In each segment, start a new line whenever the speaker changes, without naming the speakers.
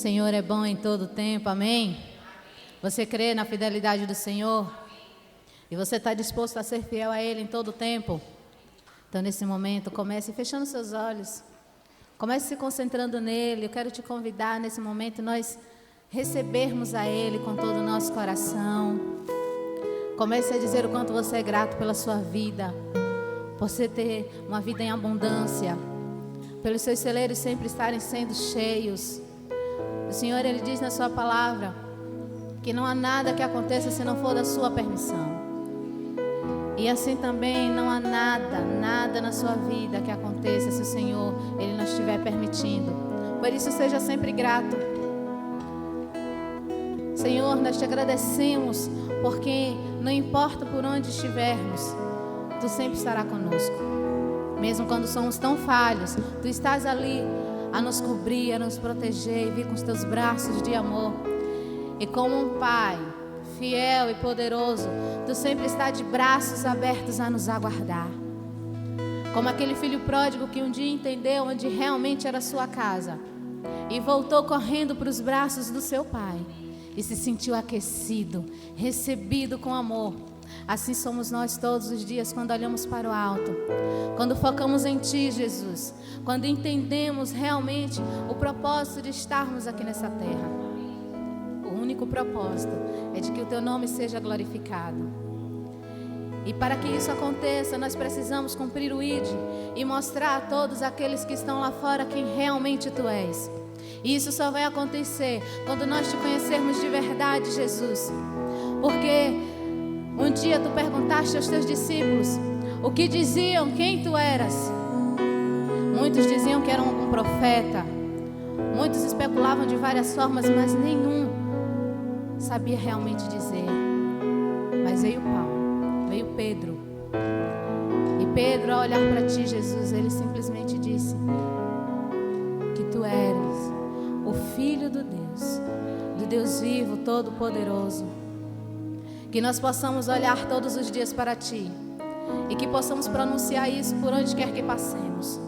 Senhor é bom em todo tempo, amém? Você crê na fidelidade do Senhor? E você está disposto a ser fiel a Ele em todo tempo? Então, nesse momento, comece fechando seus olhos. Comece se concentrando nele. Eu quero te convidar, nesse momento, nós recebermos a Ele com todo o nosso coração. Comece a dizer o quanto você é grato pela sua vida, por você ter uma vida em abundância, pelos seus celeiros sempre estarem sendo cheios. O Senhor, Ele diz na sua palavra que não há nada que aconteça se não for da sua permissão. E assim também não há nada na sua vida que aconteça se o Senhor, Ele não estiver permitindo. Por isso, seja sempre grato. Senhor, nós te agradecemos, porque não importa por onde estivermos, Tu sempre estarás conosco. Mesmo quando somos tão falhos, Tu estás ali a nos cobrir, a nos proteger e vir com os Teus braços de amor. E como um Pai fiel e poderoso, Tu sempre está de braços abertos a nos aguardar. Como aquele filho pródigo que um dia entendeu onde realmente era a sua casa e voltou correndo para os braços do seu pai e se sentiu aquecido, recebido com amor. Assim somos nós todos os dias quando olhamos para o alto, quando focamos em Ti, Jesus, quando entendemos realmente o propósito de estarmos aqui nessa terra. O único propósito é de que o Teu nome seja glorificado. E para que isso aconteça, nós precisamos cumprir o ID e mostrar a todos aqueles que estão lá fora quem realmente Tu és. E isso só vai acontecer quando nós Te conhecermos de verdade, Jesus. Porque um dia Tu perguntaste aos Teus discípulos o que diziam, quem Tu eras. Muitos diziam que era um profeta. Muitos especulavam de várias formas, mas nenhum sabia realmente dizer. Mas veio Paulo, veio Pedro. E Pedro, ao olhar para Ti, Jesus, ele simplesmente disse que Tu eres o Filho do Deus vivo, todo-poderoso. Que nós possamos olhar todos os dias para Ti e que possamos pronunciar isso por onde quer que passemos.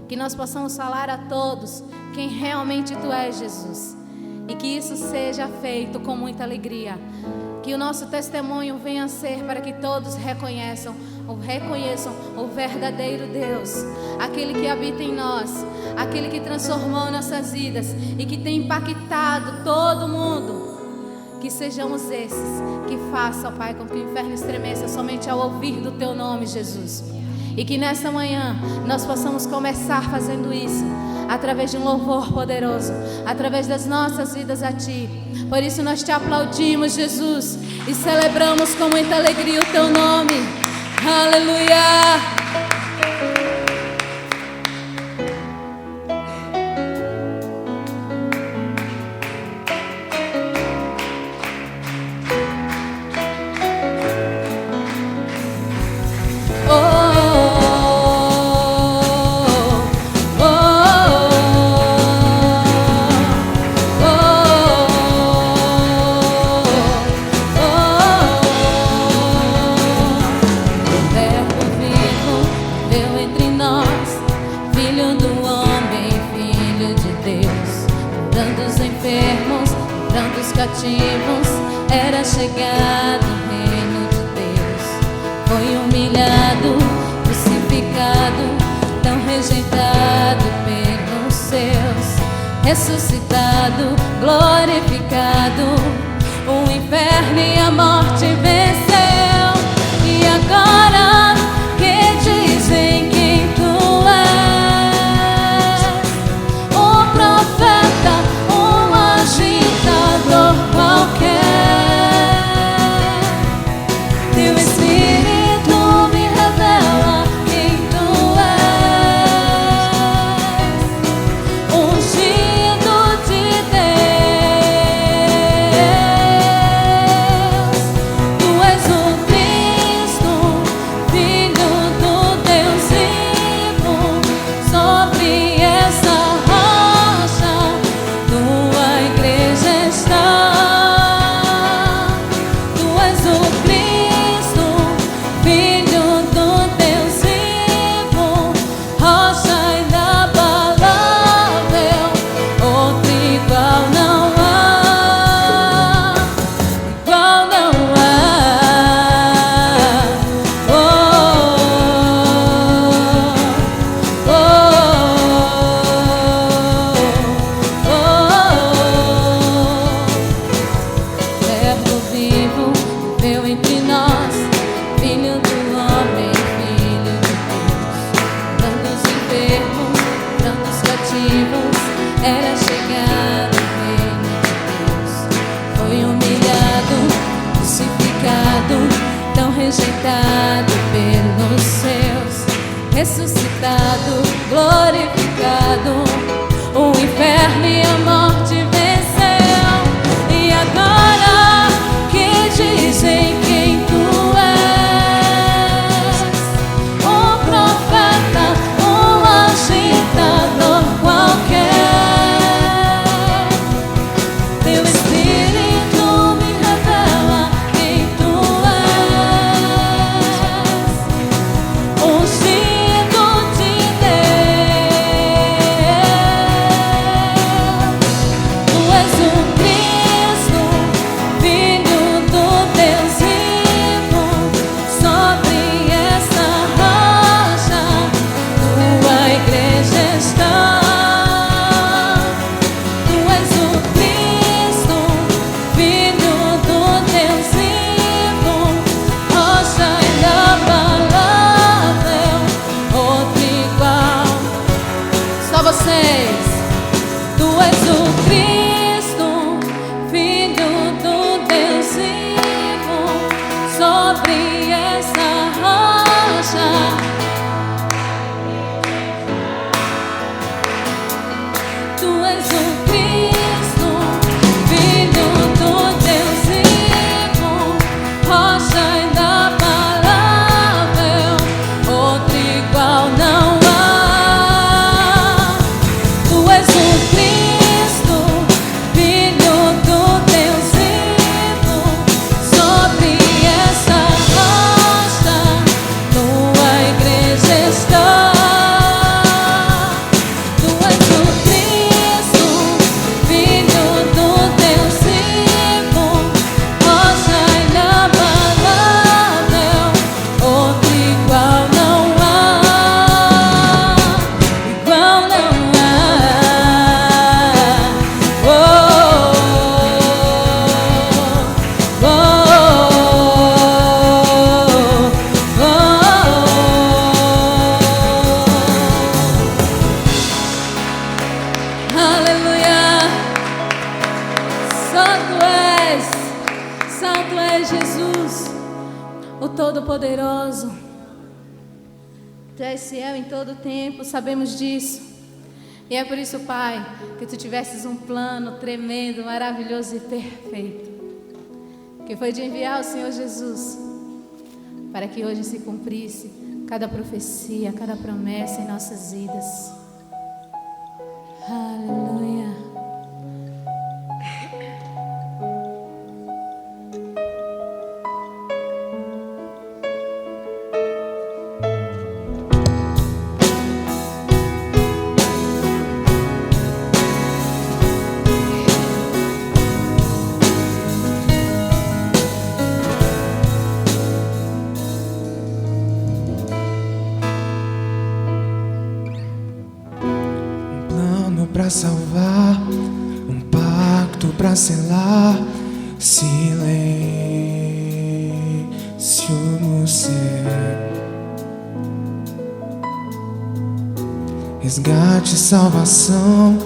Que nós possamos falar a todos quem realmente Tu és, Jesus. E que isso seja feito com muita alegria. Que o nosso testemunho venha a ser para que todos reconheçam o verdadeiro Deus, aquele que habita em nós, aquele que transformou nossas vidas e que tem impactado todo mundo. Que sejamos esses que façam, Pai, com que o inferno estremeça somente ao ouvir do Teu nome, Jesus. E que nesta manhã nós possamos começar fazendo isso através de um louvor poderoso, através das nossas vidas a Ti. Por isso nós Te aplaudimos, Jesus, e celebramos com muita alegria o Teu nome. Aleluia!
Cativos, era chegado o reino de Deus. Foi humilhado, crucificado, tão rejeitado pelos seus, ressuscitado, glorificado, o inferno e a morte venceu. E agora que dizem quem Tu és, o profeta, um agitador qualquer. Teu Espírito me revela quem Tu és, ungido de Deus. Tu és o Cristo, Filho vivos era chegado o reino de Deus. Foi humilhado, crucificado, tão rejeitado pelos seus, ressuscitado, glorificado, o inferno e a morte venceu. E agora que dizem quem tu és, um profeta, um agitador qualquer, teu Espírito me revela quem tu és, ungido de Deus. Tu és o Cristo, Filho do Deus vivo, sobre essa rocha tua igreja está. Tu és o Cristo, Filho do Deus vivo, rocha inabalável, outro igual. Só vocês. Tu és o Cristo, Filho do Deus vivo, sobre essa rocha. Tu és o Cristo, Filho do Deus vivo, rocha inabalável, outro igual não há. Tu és o Cristo, Filho do Deus vivo, sobre essa rocha tua igreja está. Tu és o Cristo, Filho do Deus vivo, rocha inabalável, outro igual não há, igual não há. Oh, aleluia. Santo és Jesus, o Todo-Poderoso. Tu és fiel em todo tempo, sabemos disso. E é por isso, Pai, que Tu tivesses um plano tremendo, maravilhoso e perfeito, que foi de enviar o Senhor Jesus, para que hoje se cumprisse cada profecia, cada promessa em nossas vidas. Aleluia.
Pra salvar, um pacto pra selar, silêncio no céu, resgate e salvação,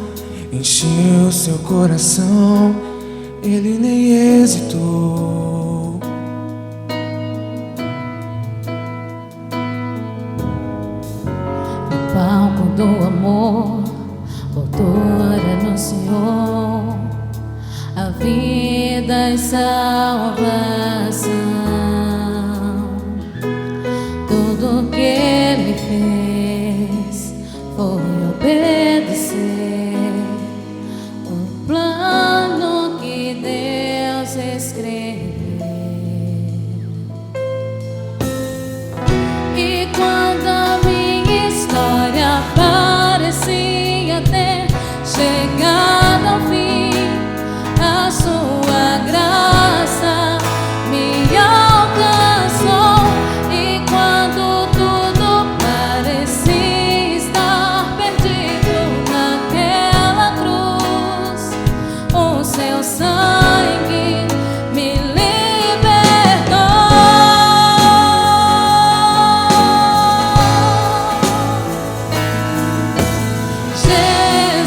encheu seu coração, ele nem hesitou.
No palco do amor, o autor anunciou a vida e salvação. Tudo que ele fez foi obedecer o plano que Deus escreveu. E quando a minha história parecia ter chegado ao fim, a sua graça me alcançou. E quando tudo parecia estar perdido naquela cruz, o seu sangue me libertou. Jesus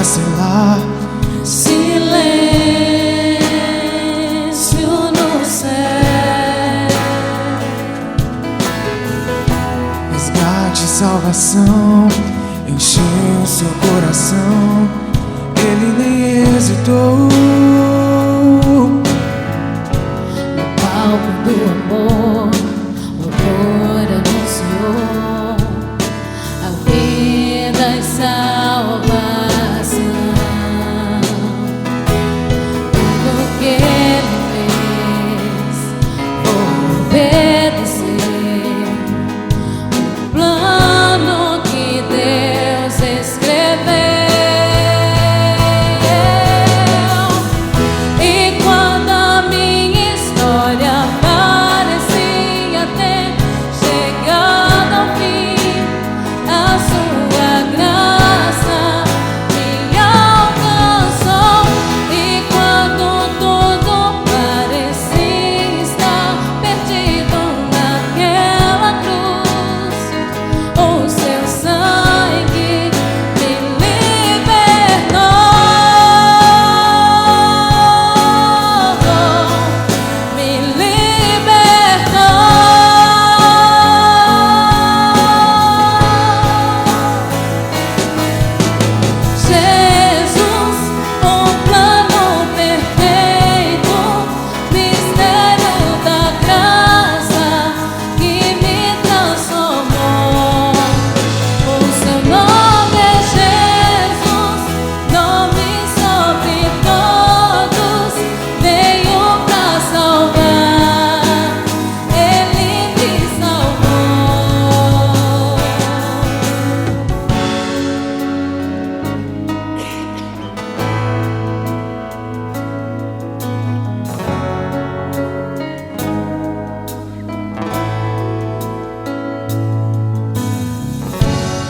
pra selar.
Silêncio no céu.
Resgate e salvação encheu seu coração. Ele nem hesitou.
No palco do amor, o autor anunciou a vida e salvação. Tudo que ele fez foi obedecer o plano que Deus escreveu. E quando a minha história parecia ter chegado ao fim, a sua graça me alcançou. E quando tudo parecia estar perdido naquela cruz, o seu sangue me libertou. Me libertou. Jesus, um plano perfeito, mistério da graça que me transformou. O seu nome é Jesus, nome sobre todos, veio pra salvar. Ele me salvou.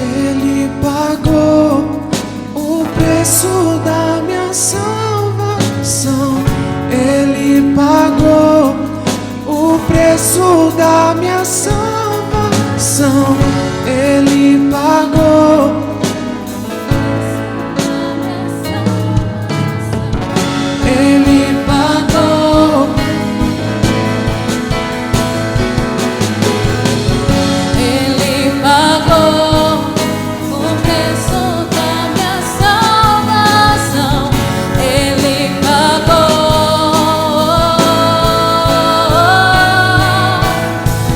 Ele pagou o preço da minha salvação. Ele pagou o preço da minha salvação. Ele pagou. Ele pagou.
Ele pagou o preço da minha salvação. Ele pagou.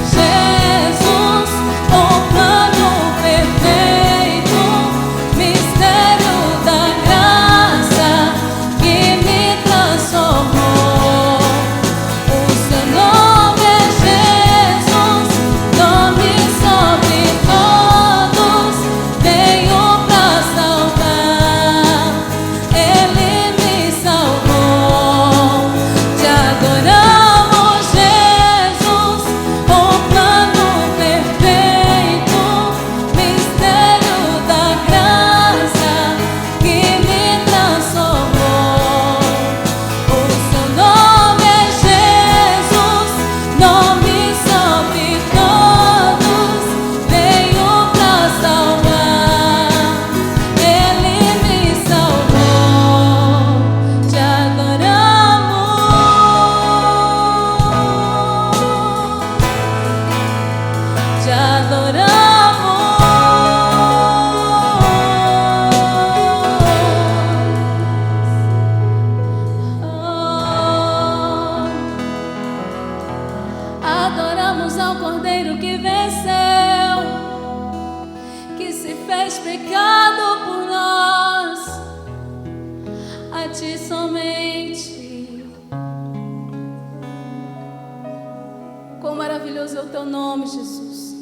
Jesus, o plano perfeito, mistério da graça que me transformou. O seu nome é Jesus, nome sobre todos, veio pra salvar. Ele me salvou. Te adoramos, Jesus, o plano perfeito, mistério da graça que me transformou. O seu nome é Jesus, nome sobre todos, veio pra salvar. Ele me salvou. Te adoramos. Te adoramos. Adoramos ao Cordeiro que venceu, que se fez pecado por nós, a ti somente. Quão maravilhoso é o teu nome, Jesus.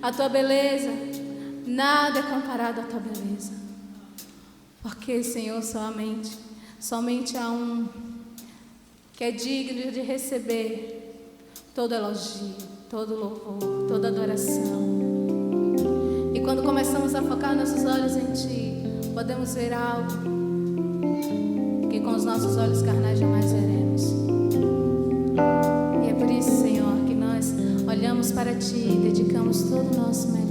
A tua beleza, nada é comparado à tua beleza. Porque, Senhor, somente há um que é digno de receber todo elogio, todo louvor, toda adoração. E quando começamos a focar nossos olhos em Ti, podemos ver algo que com os nossos olhos carnais jamais veremos. E é por isso, Senhor, que nós olhamos para Ti e dedicamos todo o nosso melhor.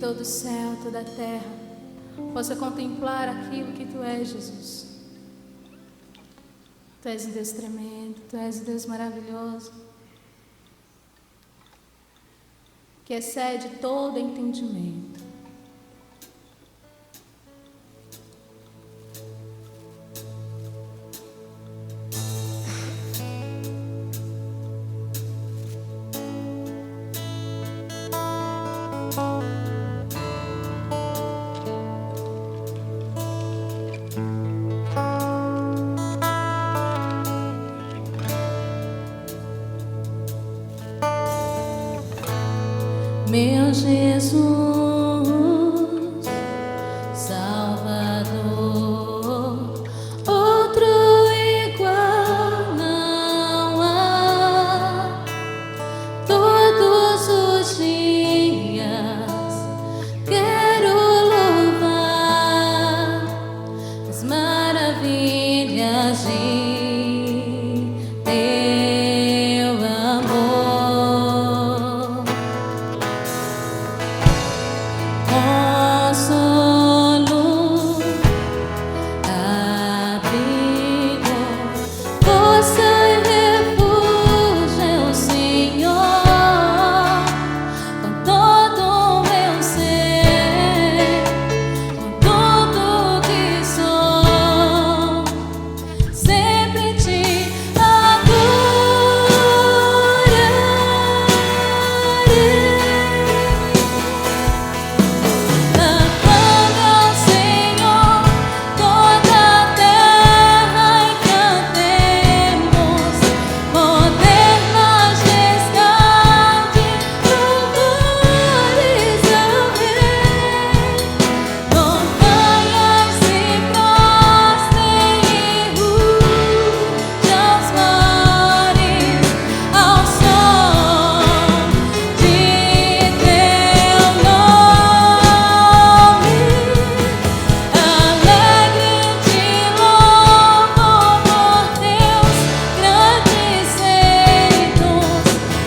todo o céu, toda a terra possa contemplar aquilo que Tu és, Jesus. Tu és um Deus tremendo, Tu és um Deus maravilhoso, que excede todo entendimento.
Meu Jesus, Salvador, outro igual não há. Todos os dias quero louvar as maravilhas de Teu amor. Consolo, abrigo, força e refúgio é o Senhor. Com todo o meu ser, com tudo que sou, sempre te adorarei. Cantando ao Senhor toda a terra e cantemos modernas majestade, louvores ao Rei. Montanhas se prostrem e ruge aos mares ao som de Teu nome. Alegre te louvo por Teus grandes feitos,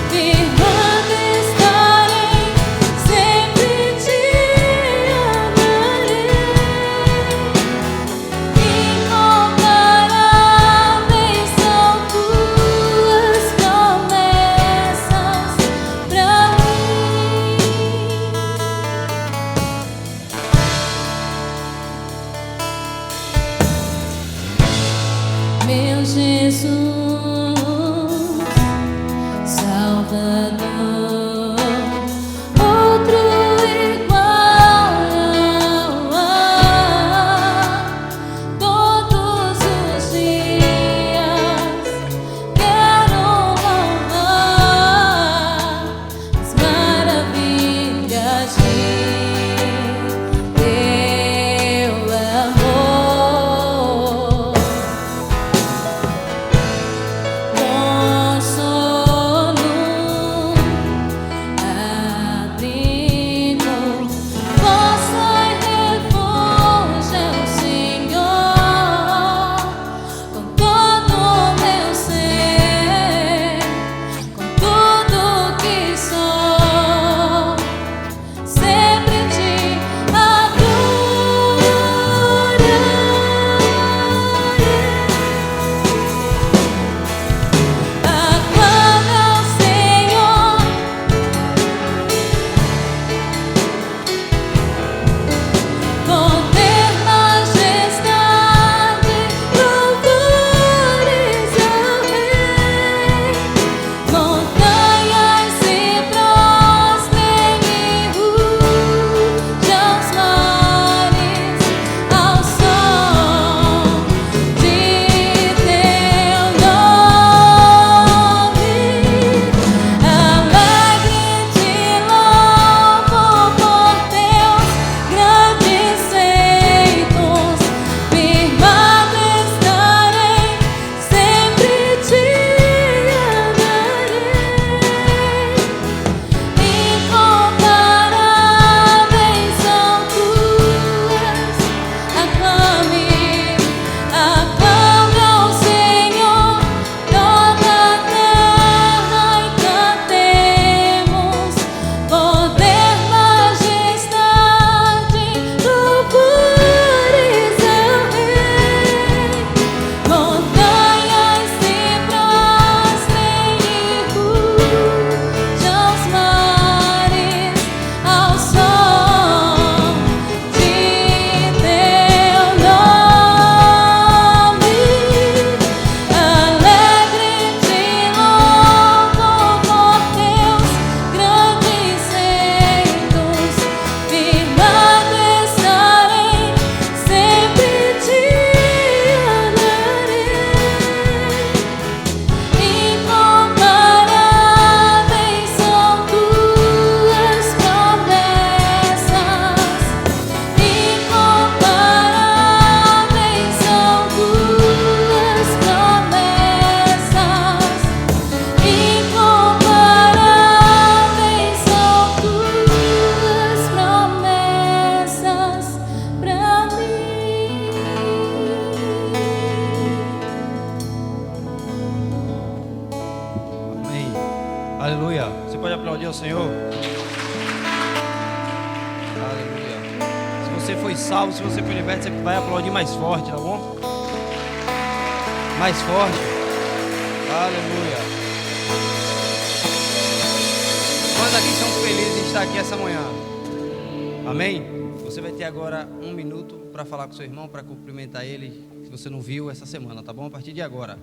firmado estarei, sempre te amarei. Incomparáveis são Tuas promessas pra mim. Meu Jesus, Salvador, outro igual não há. Todos os dias quero louvar as maravilhas de Teu amor. Consolo,
ao Senhor. Aleluia. Se você foi salvo, se você foi liberto, você vai aplaudir mais forte, tá bom? Mais forte. Aleluia. Quantos aqui são felizes de estar aqui essa manhã? Amém? Você vai ter agora 1 minuto para falar com seu irmão, para cumprimentar ele, se você não viu essa semana, tá bom? A partir de agora.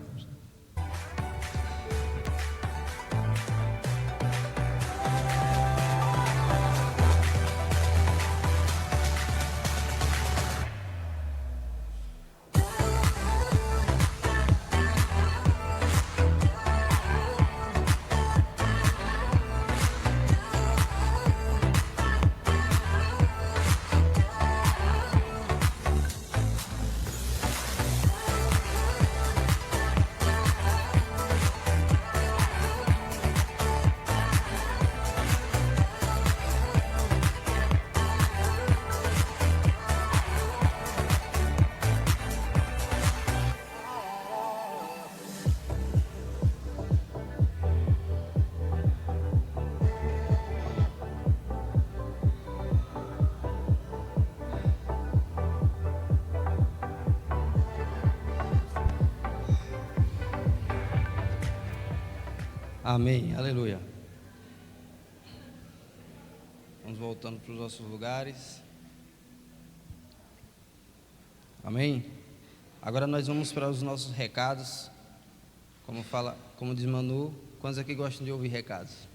Amém, aleluia. Vamos voltando para os nossos lugares. Amém. Agora nós vamos para os nossos recados. Como diz Manu, quantos aqui gostam de ouvir recados?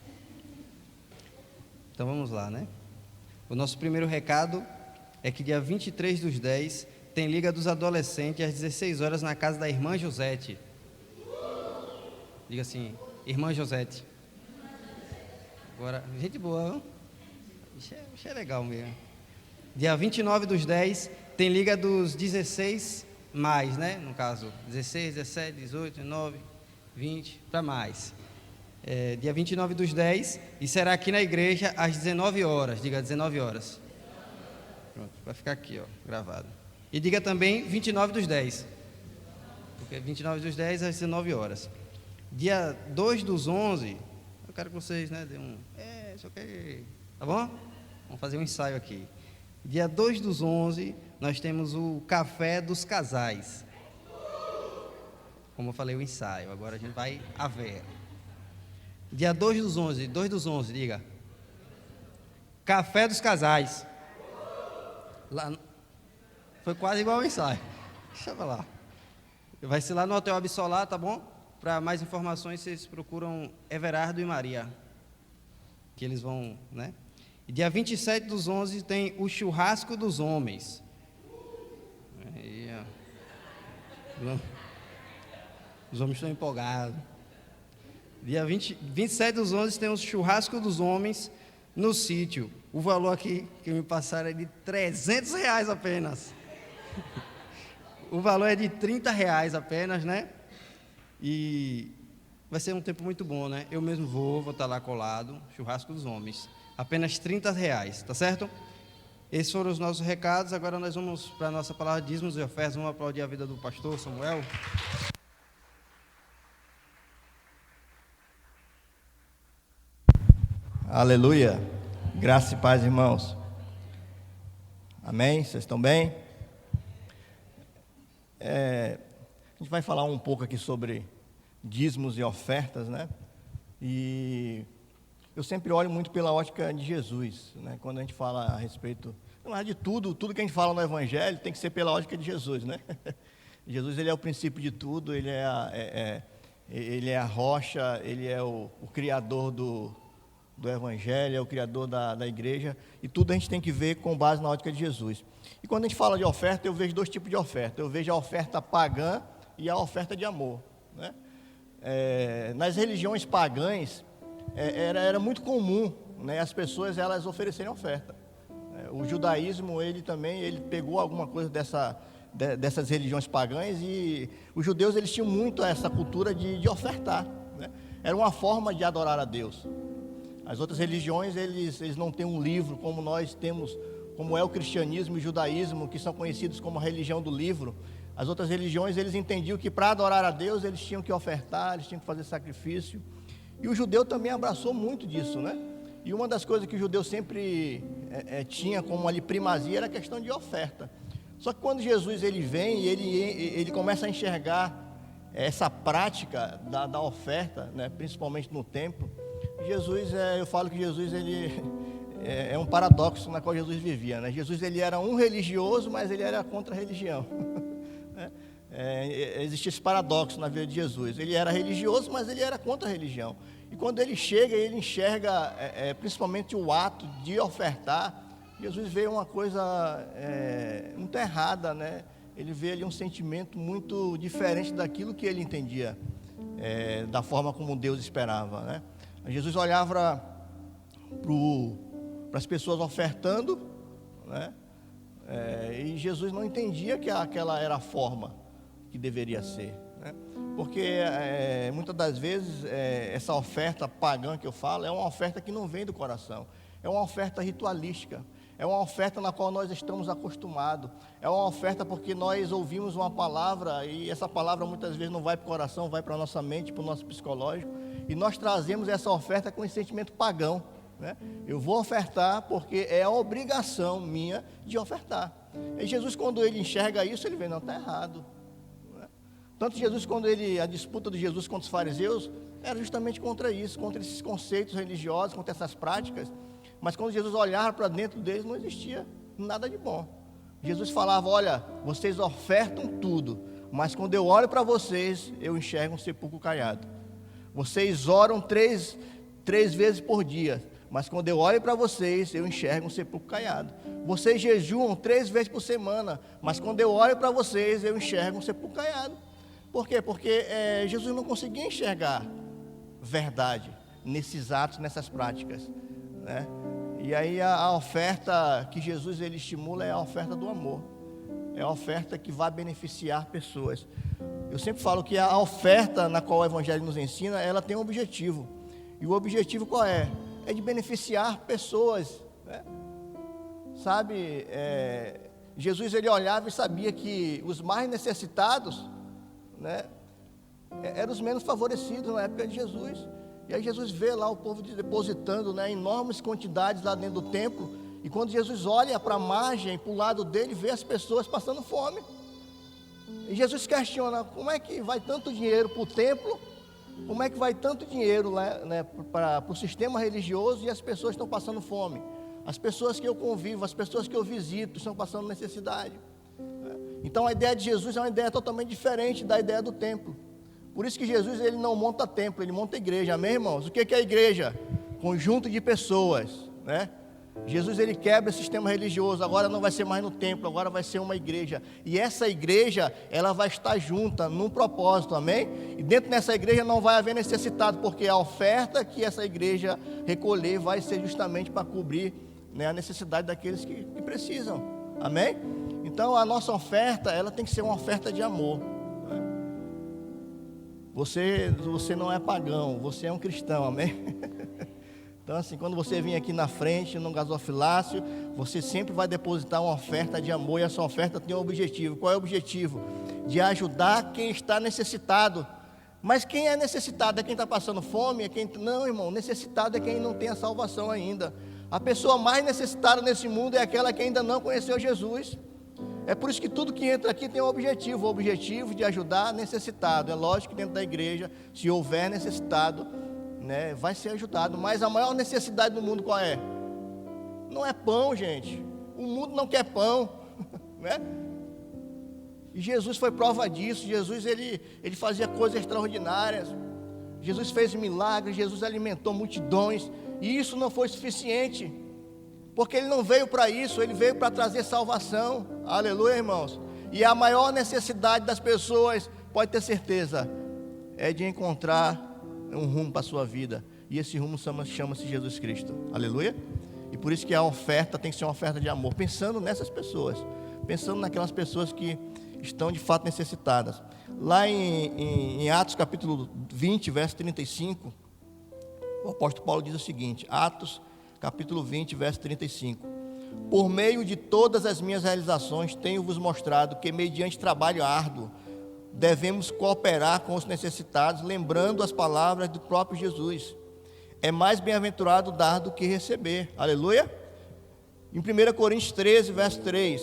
Então vamos lá, né? O nosso primeiro recado é que dia 23/10 tem Liga dos Adolescentes às 16 horas na casa da irmã Josete. Diga assim: Irmã Josete. Agora, gente boa, não? Isso é legal mesmo. Dia 29/10 tem Liga dos 16 mais, né? No caso, 16, 17, 18, 19, 20, para mais. Dia 29/10 e será aqui na igreja às 19 horas. Diga 19 horas. Pronto, vai ficar aqui, ó, gravado. E diga também 29/10. Porque 29/10 às 19 horas. Dia 2/11, eu quero que vocês, né, dêem um... isso aqui, tá bom? Vamos fazer um ensaio aqui. Dia 2/11, nós temos o Café dos Casais. Como eu falei, o ensaio. Agora a gente vai a ver. Dia 2/11, diga. Café dos Casais. Lá, foi quase igual ao ensaio. Deixa eu falar. Vai ser lá no Hotel Absolar, tá bom? Para mais informações, vocês procuram Everardo e Maria, que eles vão, né? E dia 27/11 tem o Churrasco dos Homens. Aí, ó. Os homens estão empolgados. Dia 27/11 tem o Churrasco dos Homens no sítio. O valor aqui que me passaram é de R$300 apenas. O valor é de R$30 apenas, né? E vai ser um tempo muito bom, né? Eu mesmo vou estar lá colado, Churrasco dos Homens. Apenas R$30, tá certo? Esses foram os nossos recados. Agora nós vamos para a nossa palavra de dízimos e ofertas. Vamos aplaudir a vida do pastor Samuel.
Aleluia. Graça e paz, irmãos. Amém? Vocês estão bem? A gente vai falar um pouco aqui sobre dízimos e ofertas, né? E eu sempre olho muito pela ótica de Jesus, né? Quando a gente fala a respeito, não é de tudo que a gente fala no Evangelho tem que ser pela ótica de Jesus, né? Jesus, ele é o princípio de tudo, ele é a rocha, ele é o criador do Evangelho, é o criador da igreja, e tudo a gente tem que ver com base na ótica de Jesus. E quando a gente fala de oferta, eu vejo 2 tipos de oferta. Eu vejo a oferta pagã e a oferta de amor, né? Nas religiões pagãs, era muito comum, né, as pessoas elas oferecerem oferta. O judaísmo, ele pegou alguma coisa dessas religiões pagãs, e os judeus eles tinham muito essa cultura de ofertar, né? Era uma forma de adorar a Deus. As outras religiões, eles não têm um livro como nós temos, como é o cristianismo e o judaísmo, que são conhecidos como a religião do livro. As outras religiões, eles entendiam que para adorar a Deus, eles tinham que ofertar, eles tinham que fazer sacrifício. E o judeu também abraçou muito disso, né? E uma das coisas que o judeu sempre tinha como ali primazia era a questão de oferta. Só que quando Jesus ele vem e ele começa a enxergar essa prática da oferta, né, principalmente no templo, eu falo que Jesus ele é um paradoxo na qual Jesus vivia, né? Jesus ele era um religioso, mas ele era contra a religião. Existia esse paradoxo na vida de Jesus. Ele era religioso, mas ele era contra a religião. E quando ele chega, ele enxerga principalmente o ato de ofertar. Jesus vê uma coisa muito errada, né? Ele vê ali um sentimento muito diferente daquilo que ele entendia, da forma como Deus esperava, né? Jesus olhava para as pessoas ofertando, né? E Jesus não entendia que aquela era a forma que deveria ser, né? Porque muitas das vezes essa oferta pagã que eu falo é uma oferta que não vem do coração, é uma oferta ritualística, é uma oferta na qual nós estamos acostumados, é uma oferta porque nós ouvimos uma palavra e essa palavra muitas vezes não vai para o coração, vai para a nossa mente, para o nosso psicológico, e nós trazemos essa oferta com esse sentimento pagão, né? Eu vou ofertar porque é a obrigação minha de ofertar. E Jesus, quando ele enxerga isso, ele vê, não, está errado. Tanto Jesus, a disputa de Jesus contra os fariseus, era justamente contra isso, contra esses conceitos religiosos, contra essas práticas. Mas quando Jesus olhava para dentro deles, não existia nada de bom. Jesus falava, olha, vocês ofertam tudo, mas quando eu olho para vocês, eu enxergo um sepulcro caiado. Vocês oram três vezes por dia, mas quando eu olho para vocês, eu enxergo um sepulcro caiado. Vocês jejuam 3 vezes por semana, mas quando eu olho para vocês, eu enxergo um sepulcro caiado. Por quê? Porque Jesus não conseguia enxergar verdade nesses atos, nessas práticas, né? E aí a oferta que Jesus ele estimula é a oferta do amor. É a oferta que vai beneficiar pessoas. Eu sempre falo que a oferta na qual o Evangelho nos ensina, ela tem um objetivo. E o objetivo qual é? É de beneficiar pessoas, né? Sabe, Jesus ele olhava e sabia que os mais necessitados, né, eram os menos favorecidos na época de Jesus. E aí Jesus vê lá o povo depositando, né, enormes quantidades lá dentro do templo. E quando Jesus olha para a margem, para o lado dele, vê as pessoas passando fome. E Jesus questiona, como é que vai tanto dinheiro para o templo? Como é que vai tanto dinheiro lá, né, para o sistema religioso e as pessoas estão passando fome? As pessoas que eu convivo, as pessoas que eu visito estão passando necessidade. Então a ideia de Jesus é uma ideia totalmente diferente da ideia do templo. Por isso que Jesus ele não monta templo, ele monta igreja, amém, irmãos? O que é a igreja? Conjunto de pessoas, né? Jesus ele quebra o sistema religioso, agora não vai ser mais no templo, agora vai ser uma igreja. E essa igreja, ela vai estar junta num propósito, amém? E dentro dessa igreja não vai haver necessitado, porque a oferta que essa igreja recolher vai ser justamente para cobrir, né, a necessidade daqueles que precisam, amém? Então a nossa oferta, ela tem que ser uma oferta de amor. Você não é pagão, você é um cristão, amém? Então assim, quando você vem aqui na frente, no gasofilácio, você sempre vai depositar uma oferta de amor, e essa oferta tem um objetivo. Qual é o objetivo? De ajudar quem está necessitado. Mas quem é necessitado? É quem está passando fome? Não, irmão, necessitado é quem não tem a salvação ainda. A pessoa mais necessitada nesse mundo é aquela que ainda não conheceu Jesus. É por isso que tudo que entra aqui tem um objetivo, o objetivo de ajudar necessitado. É lógico que dentro da igreja, se houver necessitado, né, vai ser ajudado. Mas a maior necessidade do mundo qual é? Não é pão, gente. O mundo não quer pão, né? E Jesus foi prova disso. Jesus ele fazia coisas extraordinárias. Jesus fez milagres, Jesus alimentou multidões. E isso não foi suficiente, porque ele não veio para isso, ele veio para trazer salvação. Aleluia, irmãos. E a maior necessidade das pessoas, pode ter certeza, é de encontrar um rumo para a sua vida. E esse rumo chama-se Jesus Cristo. Aleluia. E por isso que a oferta tem que ser uma oferta de amor, pensando nessas pessoas, pensando naquelas pessoas que estão de fato necessitadas. Lá em Atos capítulo 20, verso 35, o apóstolo Paulo diz o seguinte, Atos capítulo 20, verso 35. Por meio de todas as minhas realizações, tenho-vos mostrado que, mediante trabalho árduo, devemos cooperar com os necessitados, lembrando as palavras do próprio Jesus. é mais bem-aventurado dar do que receber. Aleluia? Em 1 Coríntios 13, verso 3: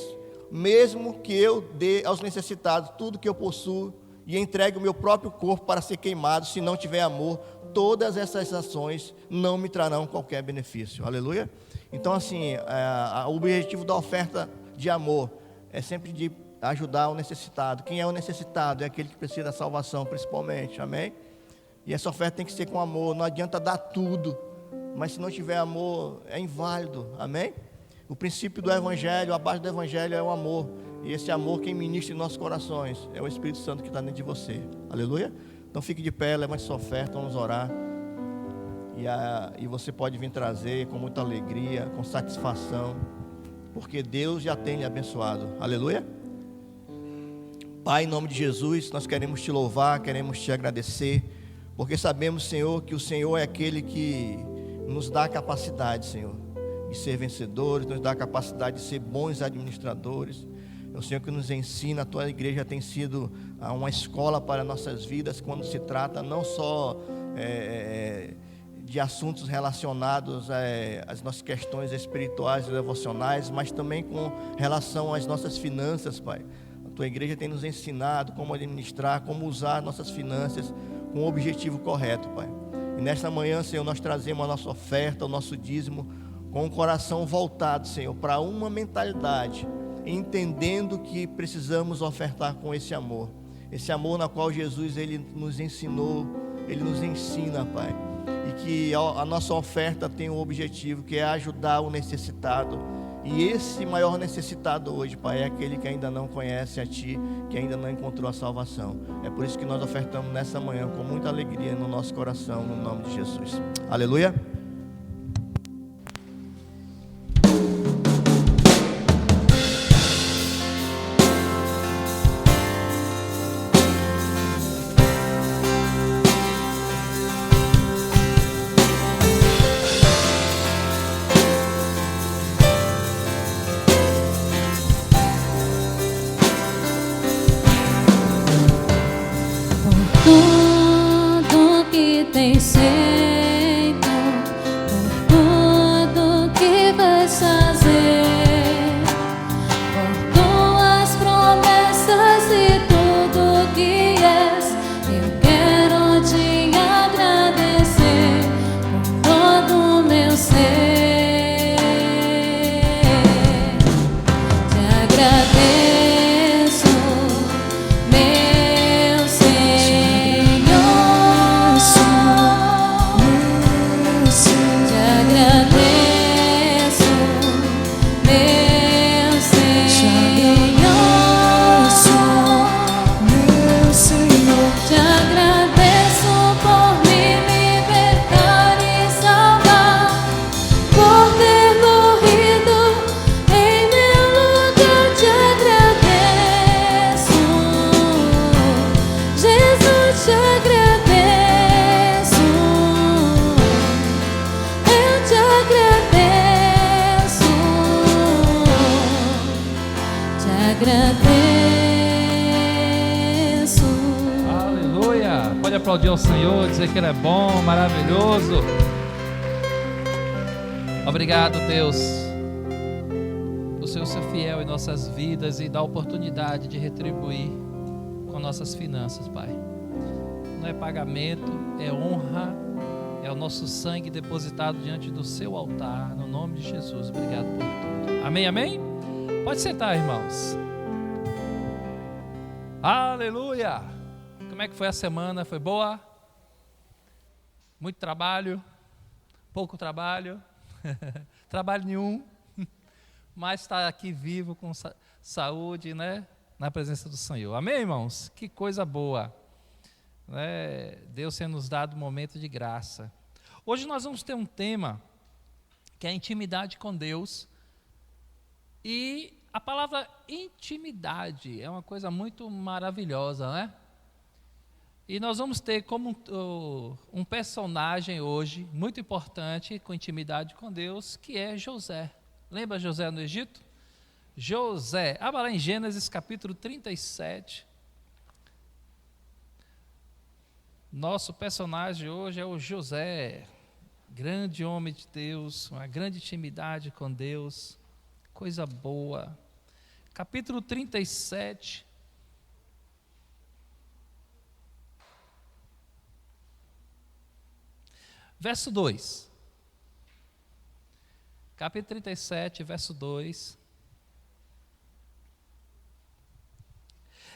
mesmo que eu dê aos necessitados tudo que eu possuo e entregue o meu próprio corpo para ser queimado, se não tiver amor, todas essas ações não me trarão qualquer benefício. Aleluia? Então, assim, o objetivo da oferta de amor é sempre de ajudar o necessitado. Quem é o necessitado? É aquele que precisa da salvação, principalmente. Amém? E essa oferta tem que ser com amor. Não adianta dar tudo, mas se não tiver amor, é inválido. Amém? O princípio do Evangelho, a base do Evangelho é o amor. E esse amor, quem ministra em nossos corações, é o Espírito Santo que está dentro de você. Aleluia? Então fique de pé, levante sua oferta, vamos orar. E você pode vir trazer com muita alegria, com satisfação, porque Deus já tem lhe abençoado. Aleluia? Pai, em nome de Jesus, nós queremos te louvar, queremos te agradecer, porque sabemos, Senhor, que o Senhor é aquele que nos dá a capacidade, Senhor, de ser vencedores, nos dá a capacidade de ser bons administradores. É o Senhor que nos ensina. A tua igreja tem sido uma escola para nossas vidas, quando se trata não só de assuntos relacionados às nossas questões espirituais e devocionais, mas também com relação às nossas finanças, Pai. A tua igreja tem nos ensinado como administrar, como usar nossas finanças com o objetivo correto, Pai. E nesta manhã, Senhor, nós trazemos a nossa oferta, o nosso dízimo, com o coração voltado, Senhor, para uma mentalidade, entendendo que precisamos ofertar com esse amor na qual Jesus, Ele nos ensinou, Ele nos ensina, Pai, e que a nossa oferta tem um objetivo, que é ajudar o necessitado. E esse maior necessitado hoje, Pai, é aquele que ainda não conhece a Ti, que ainda não encontrou a salvação. É por isso que nós ofertamos nessa manhã com muita alegria no nosso coração, no nome de Jesus. Aleluia.
Tudo que tens feito, por tudo que vais fazer, por tuas promessas e tudo que és, eu quero te agradecer com todo o meu ser. Te agradeço.
Aleluia! Pode aplaudir ao Senhor, dizer que Ele é bom, maravilhoso. Obrigado, Deus, por Senhor ser fiel em nossas vidas e dar a oportunidade de retribuir com nossas finanças, Pai. Não é pagamento, é honra, é o nosso sangue depositado diante do Seu altar, no nome de Jesus. Obrigado por tudo. Amém, amém? Pode sentar, irmãos. Aleluia! Como é que foi a semana? Foi boa? Muito trabalho? Pouco trabalho? Trabalho nenhum? Mas está aqui vivo, com saúde, né? Na presença do Senhor. Amém, irmãos? Que coisa boa, né? Deus tem nos dado um momento de graça. Hoje nós vamos ter um tema que é a intimidade com Deus. E a palavra intimidade é uma coisa muito maravilhosa, né? E nós vamos ter como um personagem hoje muito importante com intimidade com Deus, que é José. Lembra José no Egito? José, abra lá em Gênesis capítulo 37. Nosso personagem hoje é o José. grande homem de Deus, uma grande intimidade com Deus, coisa boa. Capítulo 37. Verso 2. Capítulo 37, verso 2.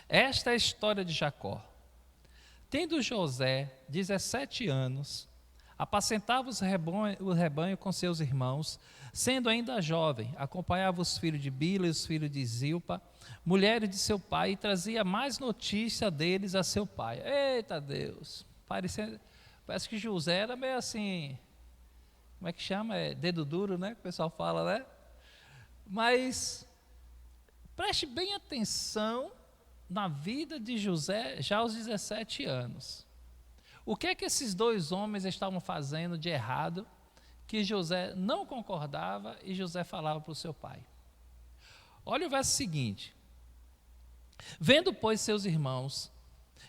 Esta é a história de Jacó. Tendo José 17 anos, apacentava o rebanho com seus irmãos, sendo ainda jovem, acompanhava os filhos de Bila e os filhos de Zilpa, mulheres de seu pai, e trazia mais notícia deles a seu pai. Eita Deus, parece que José era meio assim, como é que chama? Dedo duro, né? Que o pessoal fala, né? Mas preste bem atenção na vida de José já aos 17 anos. O que é que esses dois homens estavam fazendo de errado que José não concordava e José falava para o seu pai? Olha o verso seguinte. Vendo, pois, seus irmãos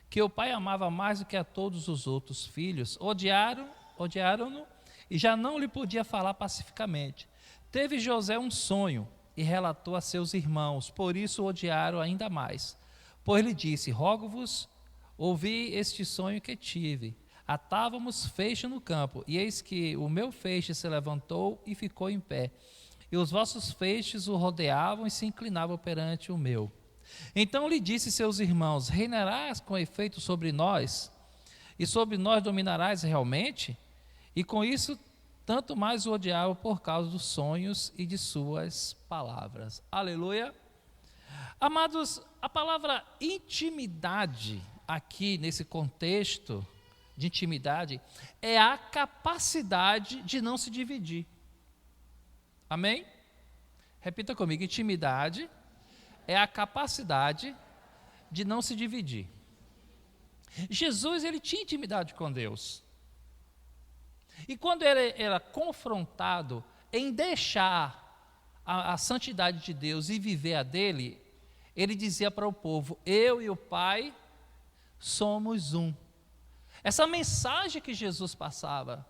que o pai amava mais do que a todos os outros filhos, odiaram-no e já não lhe podia falar pacificamente. Teve José um sonho e relatou a seus irmãos, por isso o odiaram ainda mais. Pois lhe disse: rogo-vos, ouvi este sonho que tive. Atávamos feixe no campo, e eis que o meu feixe se levantou e ficou em pé, e os vossos feixes o rodeavam e se inclinavam perante o meu. Então lhe disse seus irmãos: reinarás com efeito sobre nós, e sobre nós dominarás realmente? E com isso, tanto mais o odiavam por causa dos sonhos e de suas palavras. Aleluia! Amados, a palavra intimidade, aqui nesse contexto de intimidade, é a capacidade de não se dividir. Amém? Repita comigo: intimidade é a capacidade de não se dividir. Jesus, ele tinha intimidade com Deus. E quando ele era confrontado em deixar a santidade de Deus e viver a dele, ele dizia para o povo: eu e o Pai somos um. Essa mensagem que Jesus passava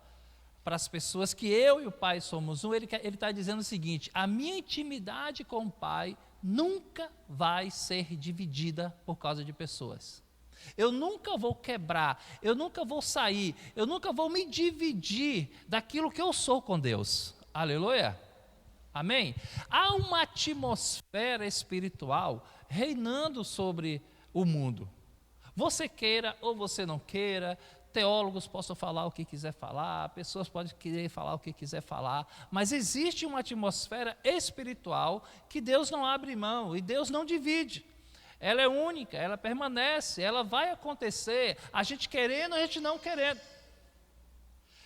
para as pessoas, que eu e o Pai somos um, ele está dizendo o seguinte: a minha intimidade com o Pai nunca vai ser dividida por causa de pessoas. Eu nunca vou quebrar, eu nunca vou sair, eu nunca vou me dividir daquilo que eu sou com Deus. Aleluia? Amém? Há uma atmosfera espiritual reinando sobre o mundo. Você queira ou você não queira, teólogos possam falar o que quiser falar, pessoas podem querer falar o que quiser falar, mas existe uma atmosfera espiritual que Deus não abre mão e Deus não divide. Ela é única, ela permanece, ela vai acontecer, a gente querendo, a gente não querendo.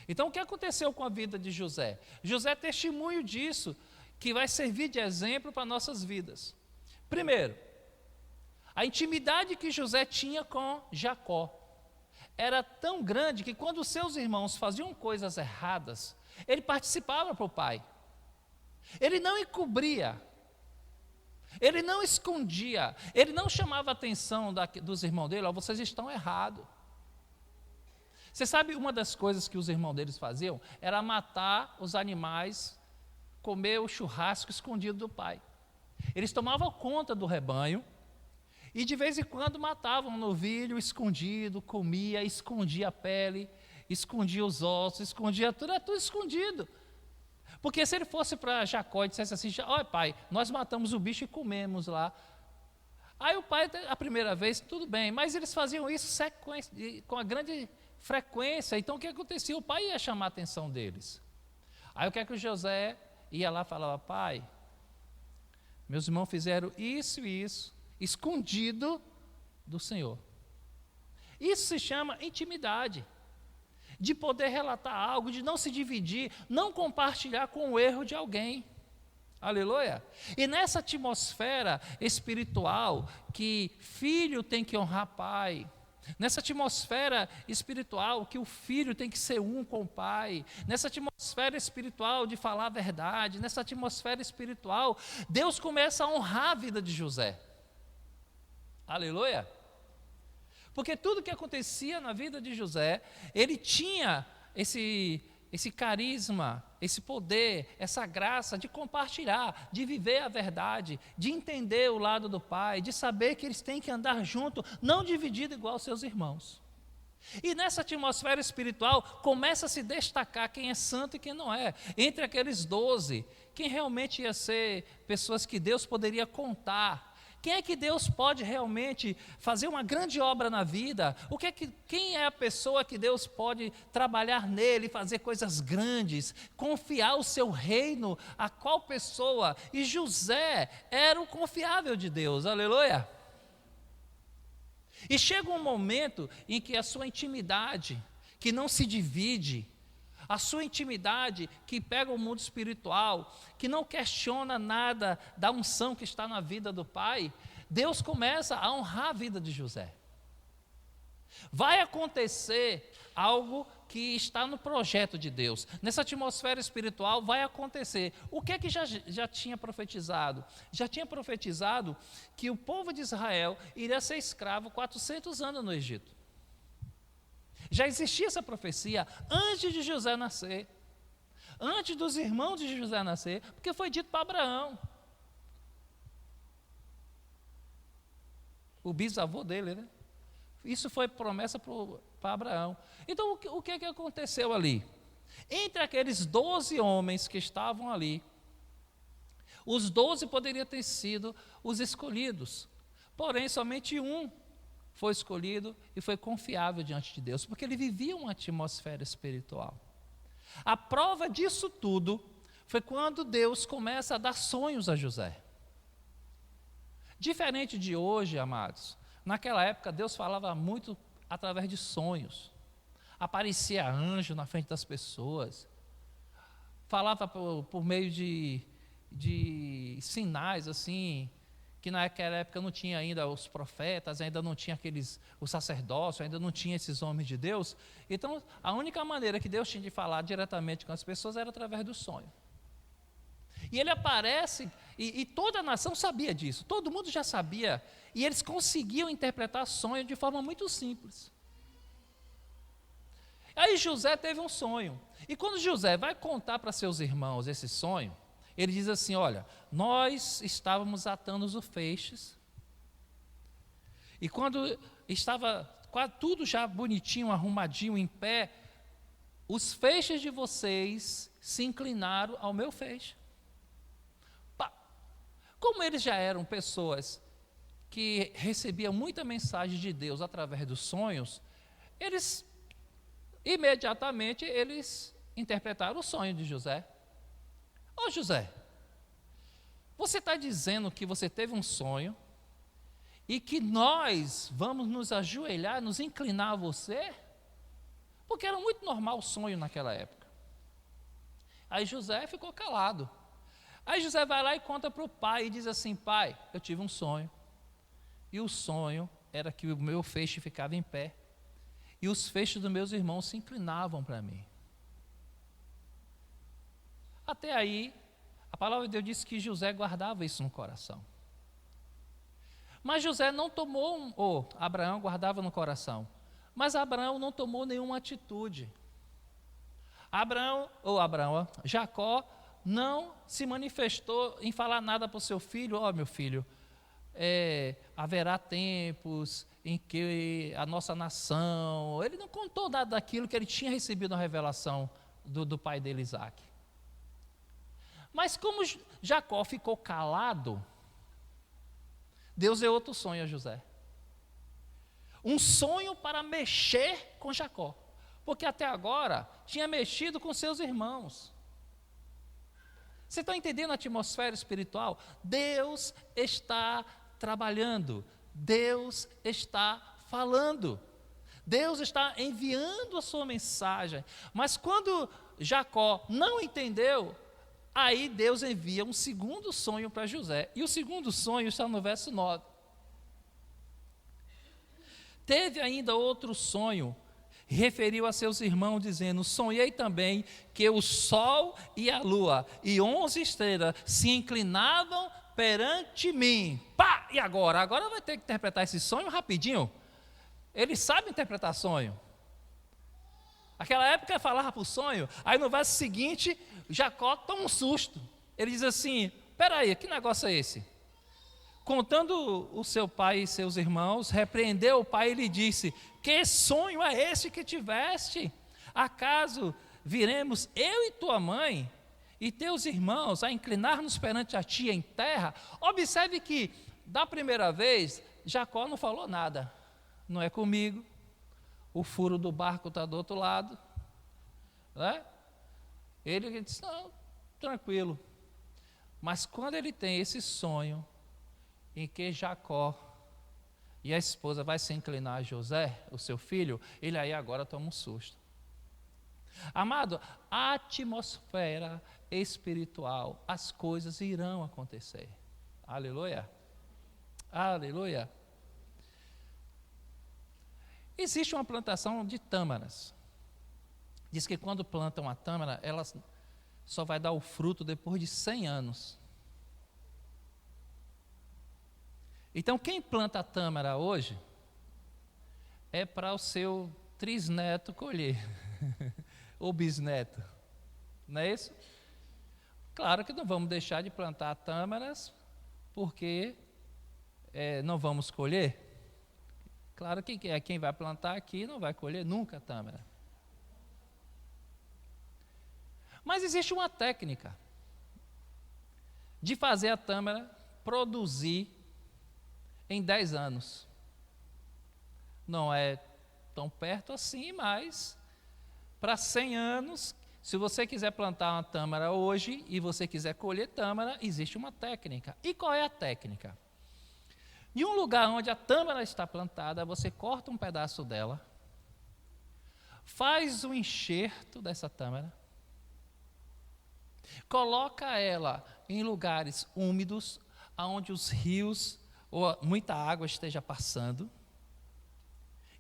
Então o que aconteceu com a vida de José? José é testemunho disso, que vai servir de exemplo para nossas vidas. Primeiro, a intimidade que José tinha com Jacó era tão grande que quando seus irmãos faziam coisas erradas, ele participava para o pai. Ele não encobria, ele não escondia, ele não chamava a atenção dos irmãos dele: ó, vocês estão errados. Você sabe, uma das coisas que os irmãos deles faziam era matar os animais, comer o churrasco escondido do pai. Eles tomavam conta do rebanho e de vez em quando matavam um novilho escondido, comia, escondia a pele, escondia os ossos, escondia tudo, era tudo escondido. Porque se ele fosse para Jacó e dissesse assim: olha pai, nós matamos o bicho e comemos lá. Aí o pai, a primeira vez, tudo bem, mas eles faziam isso com a grande frequência. Então o que acontecia? O pai ia chamar a atenção deles. Aí o que é que o José ia lá e falava: pai, meus irmãos fizeram isso e isso, escondido do Senhor. Isso se chama intimidade, de poder relatar algo, de não se dividir, não compartilhar com o erro de alguém. Aleluia? E nessa atmosfera espiritual que filho tem que honrar pai, nessa atmosfera espiritual que o filho tem que ser um com o pai, nessa atmosfera espiritual de falar a verdade, nessa atmosfera espiritual, Deus começa a honrar a vida de José. Aleluia? Porque tudo que acontecia na vida de José, ele tinha esse carisma, esse poder, essa graça de compartilhar, de viver a verdade, de entender o lado do Pai, de saber que eles têm que andar junto, não dividido igual aos seus irmãos. E nessa atmosfera espiritual começa a se destacar quem é santo e quem não é. Entre aqueles 12, quem realmente ia ser pessoas que Deus poderia contar. Quem é que Deus pode realmente fazer uma grande obra na vida? Quem é a pessoa que Deus pode trabalhar nele, fazer coisas grandes, confiar o seu reino a qual pessoa? E José era o confiável de Deus, aleluia. E chega um momento em que a sua intimidade, que não se divide, a sua intimidade que pega o mundo espiritual, que não questiona nada da unção que está na vida do Pai, Deus começa a honrar a vida de José. Vai acontecer algo que está no projeto de Deus. Nessa atmosfera espiritual vai acontecer. O que é que já tinha profetizado? Já tinha profetizado que o povo de Israel iria ser escravo 400 anos no Egito. Já existia essa profecia antes de José nascer, antes dos irmãos de José nascer, porque foi dito para Abraão. O bisavô dele, né? Isso foi promessa para Abraão. Então, o que aconteceu ali? Entre aqueles 12 homens que estavam ali, os 12 poderiam ter sido os escolhidos, porém, somente um foi escolhido e foi confiável diante de Deus, porque ele vivia uma atmosfera espiritual. A prova disso tudo foi quando Deus começa a dar sonhos a José. Diferente de hoje, amados, naquela época Deus falava muito através de sonhos. Aparecia anjo na frente das pessoas, falava por meio de sinais assim, que naquela época não tinha ainda os profetas, ainda não tinha o sacerdócio, ainda não tinha esses homens de Deus. Então, a única maneira que Deus tinha de falar diretamente com as pessoas era através do sonho. E ele aparece, e toda a nação sabia disso, todo mundo já sabia, e eles conseguiam interpretar sonho de forma muito simples. Aí José teve um sonho, e quando José vai contar para seus irmãos esse sonho, ele diz assim: olha, nós estávamos atando os feixes, e quando estava quase tudo já bonitinho, arrumadinho, em pé, os feixes de vocês se inclinaram ao meu feixe. Como eles já eram pessoas que recebiam muita mensagem de Deus através dos sonhos, imediatamente eles interpretaram o sonho de José. Ô José, você está dizendo que você teve um sonho e que nós vamos nos ajoelhar, nos inclinar a você? Porque era muito normal o sonho naquela época. Aí José ficou calado. Aí José vai lá e conta para o pai e diz assim: pai, eu tive um sonho, e o sonho era que o meu feixe ficava em pé, e os feixes dos meus irmãos se inclinavam para mim. Até aí, a palavra de Deus diz que José guardava isso no coração. Mas José não tomou, Abraão guardava no coração, mas Abraão não tomou nenhuma atitude. Jacó não se manifestou em falar nada para o seu filho: meu filho, haverá tempos em que a nossa nação... Ele não contou nada daquilo que ele tinha recebido na revelação do pai dele, Isaque. Mas como Jacó ficou calado, Deus deu outro sonho a José. Um sonho para mexer com Jacó, porque até agora tinha mexido com seus irmãos. Você está entendendo a atmosfera espiritual? Deus está trabalhando, Deus está falando, Deus está enviando a sua mensagem. Mas quando Jacó não entendeu, aí Deus envia um segundo sonho para José. E o segundo sonho está no verso 9. Teve ainda outro sonho, referiu a seus irmãos, dizendo: sonhei também que o sol e a lua e 11 estrelas se inclinavam perante mim. Pá! E agora? Agora vai ter que interpretar esse sonho rapidinho. Ele sabe interpretar sonho. Aquela época falava para o sonho, aí no verso seguinte, Jacó toma um susto. Ele diz assim, peraí, que negócio é esse? Contando o seu pai e seus irmãos, repreendeu o pai e lhe disse, que sonho é esse que tiveste? Acaso viremos eu e tua mãe e teus irmãos a inclinar-nos perante a ti em terra? Observe que, da primeira vez, Jacó não falou nada. Não é comigo, o furo do barco está do outro lado. Né? Ele disse, não, tranquilo. Mas quando ele tem esse sonho, em que Jacó e a esposa vai se inclinar a José, o seu filho, ele aí agora toma um susto. Amado, a atmosfera espiritual, as coisas irão acontecer. Aleluia. Aleluia. Existe uma plantação de tâmaras. Diz que quando plantam a tâmara, ela só vai dar o fruto depois de 100 anos. Então, quem planta a tâmara hoje é para o seu trisneto colher, ou bisneto, não é isso? Claro que não vamos deixar de plantar tâmaras, porque não vamos colher. Claro que quem vai plantar aqui não vai colher nunca a tâmara. Mas existe uma técnica de fazer a tâmara produzir em 10 anos. Não é tão perto assim, mas para 100 anos, se você quiser plantar uma tâmara hoje e você quiser colher tâmara, existe uma técnica. E qual é a técnica? Em um lugar onde a tâmara está plantada, você corta um pedaço dela, faz um enxerto dessa tâmara, coloca ela em lugares úmidos, onde os rios ou muita água esteja passando,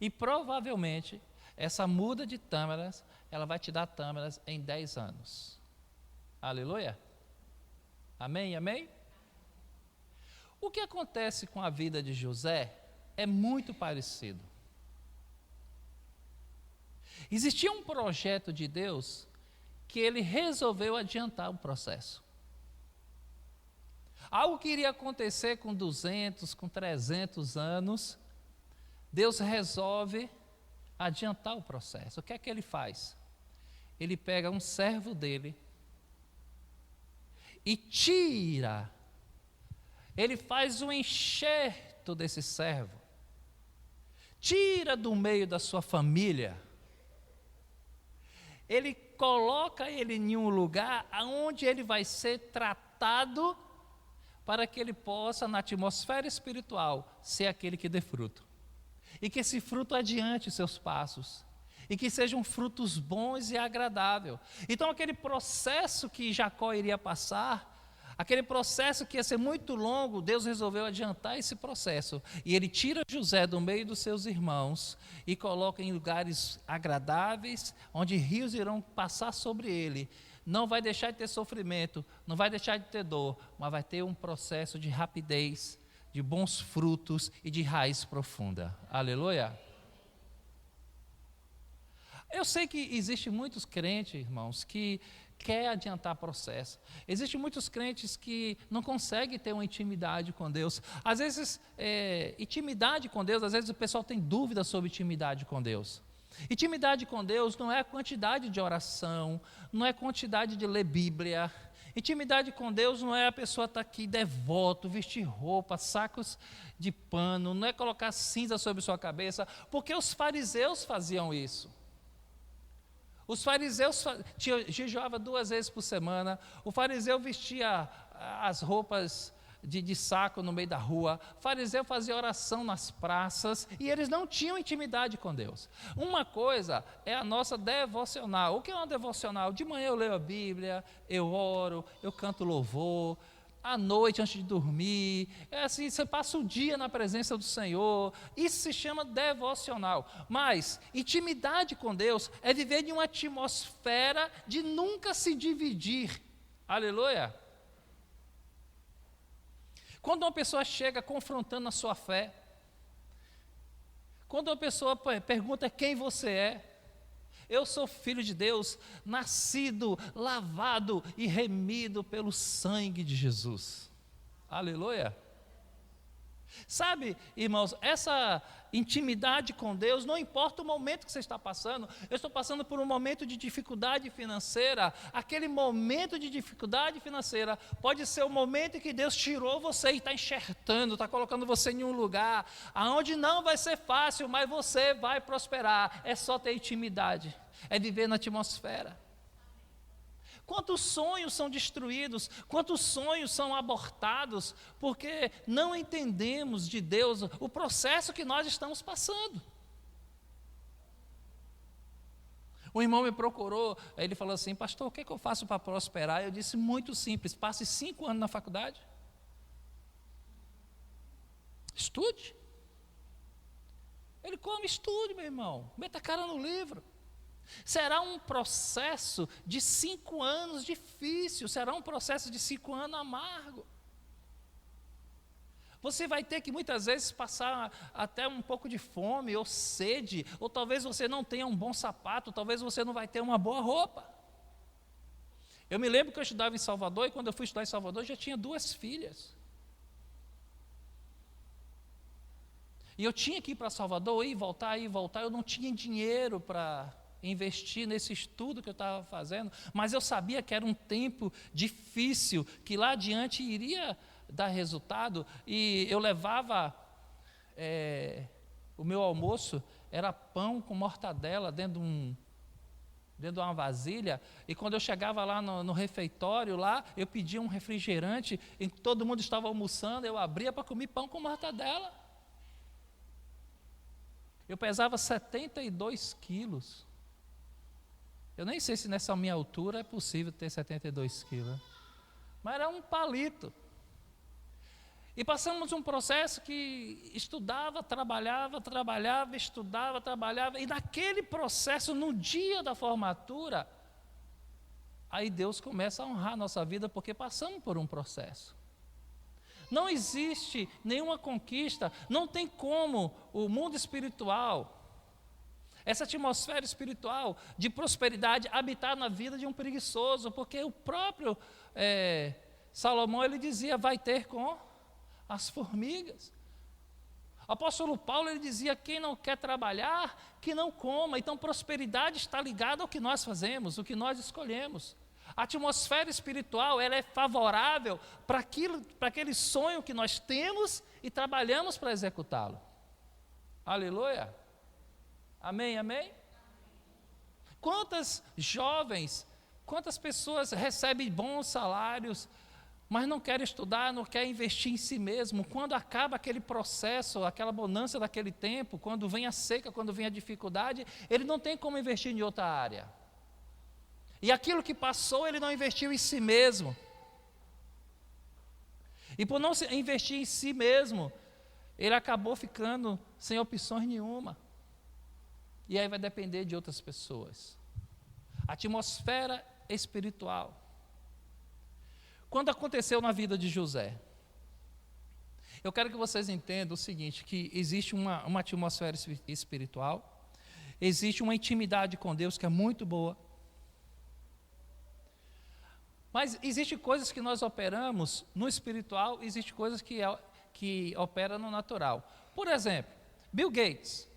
e provavelmente essa muda de tâmaras, ela vai te dar tâmaras em 10 anos. Aleluia? Amém, amém? O que acontece com a vida de José é muito parecido. Existia um projeto de Deus que ele resolveu adiantar o processo. Algo que iria acontecer com 200, com 300 anos, Deus resolve adiantar o processo. O que é que ele faz? Ele pega um servo dele e tira. Ele faz um enxerto desse servo. Tira do meio da sua família. Ele coloca ele em um lugar onde ele vai ser tratado para que ele possa, na atmosfera espiritual, ser aquele que dê fruto. E que esse fruto adiante seus passos. E que sejam frutos bons e agradáveis. Então, aquele processo que Jacó iria passar, aquele processo que ia ser muito longo, Deus resolveu adiantar esse processo. E ele tira José do meio dos seus irmãos e coloca em lugares agradáveis, onde rios irão passar sobre ele. Não vai deixar de ter sofrimento, não vai deixar de ter dor, mas vai ter um processo de rapidez, de bons frutos e de raiz profunda. Aleluia! Eu sei que existem muitos crentes, irmãos, que quer adiantar processo. Existem muitos crentes que não conseguem ter uma intimidade com Deus. Às vezes, intimidade com Deus, às vezes o pessoal tem dúvidas sobre intimidade com Deus. Intimidade com Deus não é a quantidade de oração, não é a quantidade de ler Bíblia. Intimidade com Deus não é a pessoa estar aqui devoto, vestir roupa, sacos de pano, não é colocar cinza sobre sua cabeça, porque os fariseus faziam isso. Os fariseus jejuava 2 vezes por semana, o fariseu vestia as roupas de saco no meio da rua, o fariseu fazia oração nas praças, e eles não tinham intimidade com Deus. Uma coisa é a nossa devocional. O que é uma devocional? De manhã eu leio a Bíblia, eu oro, eu canto louvor, à noite antes de dormir, assim, você passa o dia na presença do Senhor. Isso se chama devocional. Mas intimidade com Deus é viver em uma atmosfera de nunca se dividir. Aleluia! Quando uma pessoa chega confrontando a sua fé, quando uma pessoa pergunta quem você é, Eu sou filho de Deus, nascido, lavado e remido pelo sangue de Jesus. Aleluia. Sabe, irmãos, essa intimidade com Deus, não importa o momento que você está passando. Eu estou passando por um momento de dificuldade financeira. Aquele momento de dificuldade financeira pode ser o momento em que Deus tirou você e está enxertando, está colocando você em um lugar aonde não vai ser fácil, mas você vai prosperar. É só ter intimidade, é viver na atmosfera. Quantos sonhos são destruídos, quantos sonhos são abortados, porque não entendemos de Deus o processo que nós estamos passando. Um irmão me procurou, ele falou assim: pastor, o que eu faço para prosperar? Eu disse: muito simples, passe 5 anos na faculdade. Estude. Ele: como estude, meu irmão? Meta a cara no livro. Será um processo de 5 anos difícil, será um processo de 5 anos amargo. Você vai ter que muitas vezes passar até um pouco de fome ou sede, ou talvez você não tenha um bom sapato, talvez você não vai ter uma boa roupa. Eu me lembro que eu estudava em Salvador, e quando eu fui estudar em Salvador, eu já tinha 2 filhas. E eu tinha que ir para Salvador, ir e voltar, eu não tinha dinheiro para investir nesse estudo que eu estava fazendo, mas eu sabia que era um tempo difícil, que lá adiante iria dar resultado, e eu levava, o meu almoço era pão com mortadela dentro de uma vasilha, e quando eu chegava lá no refeitório, lá, eu pedia um refrigerante, e todo mundo estava almoçando, eu abria para comer pão com mortadela. Eu pesava 72 quilos. Eu nem sei se nessa minha altura é possível ter 72 quilos. Mas era um palito. E passamos um processo que estudava, trabalhava, estudava, trabalhava. E naquele processo, no dia da formatura, aí Deus começa a honrar a nossa vida, porque passamos por um processo. Não existe nenhuma conquista, não tem como o mundo espiritual, essa atmosfera espiritual de prosperidade habitar na vida de um preguiçoso, porque o próprio Salomão, ele dizia: vai ter com as formigas. O apóstolo Paulo, ele dizia: quem não quer trabalhar, que não coma. Então prosperidade está ligada ao que nós fazemos, o que nós escolhemos. A atmosfera espiritual, ela é favorável para aquele sonho que nós temos e trabalhamos para executá-lo. Aleluia. Amém, amém? Quantas jovens, quantas pessoas recebem bons salários, mas não querem estudar, não querem investir em si mesmo. Quando acaba aquele processo, aquela bonança daquele tempo, quando vem a seca, quando vem a dificuldade, ele não tem como investir em outra área. E aquilo que passou, ele não investiu em si mesmo. E por não investir em si mesmo, ele acabou ficando sem opções nenhuma. E aí vai depender de outras pessoas. Atmosfera espiritual. Quando aconteceu na vida de José, eu quero que vocês entendam o seguinte, que existe uma atmosfera espiritual, existe uma intimidade com Deus que é muito boa, mas existem coisas que nós operamos no espiritual, existem coisas que operam no natural. Por exemplo, Bill Gates,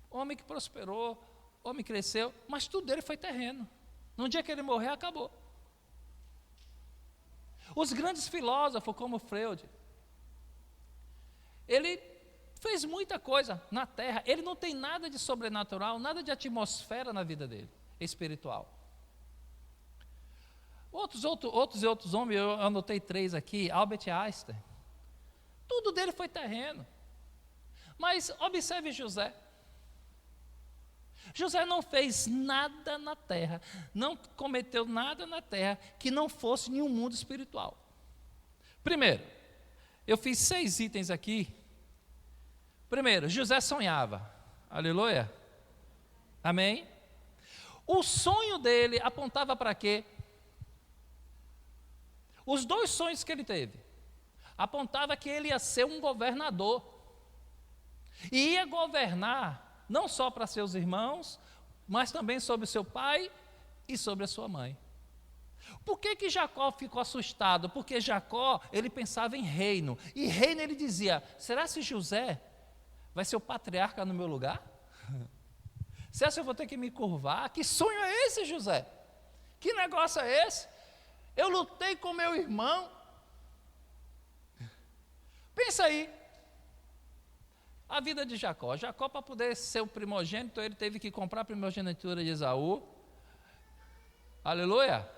homem que prosperou, homem que cresceu, mas tudo dele foi terreno. No dia que ele morrer, acabou. Os grandes filósofos como Freud, ele fez muita coisa na terra, ele não tem nada de sobrenatural, nada de atmosfera na vida dele, espiritual. Outros homens, eu anotei 3 aqui, Albert Einstein, tudo dele foi terreno. Mas observe José. José não fez nada na terra, não cometeu nada na terra que não fosse em um mundo espiritual. Primeiro, eu fiz 6 itens aqui. Primeiro, José sonhava. Aleluia. Amém? O sonho dele apontava para quê? Os 2 sonhos que ele teve apontava que ele ia ser um governador. E ia governar não só para seus irmãos, mas também sobre o seu pai e sobre a sua mãe. Por que Jacó ficou assustado? Porque Jacó, ele pensava em reino, e reino ele dizia, será que José vai ser o patriarca no meu lugar? Será que eu vou ter que me curvar? Que sonho é esse, José? Que negócio é esse? Eu lutei com meu irmão. Pensa aí. A vida de Jacó. Jacó, para poder ser o primogênito, ele teve que comprar a primogenitura de Esaú. Aleluia.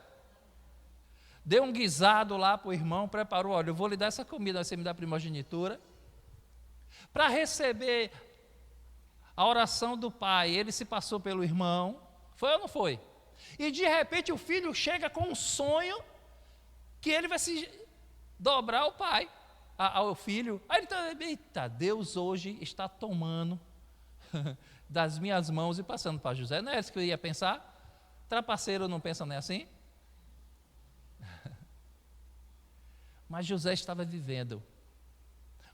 Deu um guisado lá para o irmão, preparou, olha, eu vou lhe dar essa comida, você me dá a primogenitura. Para receber a oração do pai, ele se passou pelo irmão. Foi ou não foi? E de repente o filho chega com um sonho que ele vai se dobrar ao pai, ao filho. Aí ele está, eita, Deus hoje está tomando das minhas mãos e passando para José. Não é isso que eu ia pensar? Trapaceiro não pensa nem assim? Mas José estava vivendo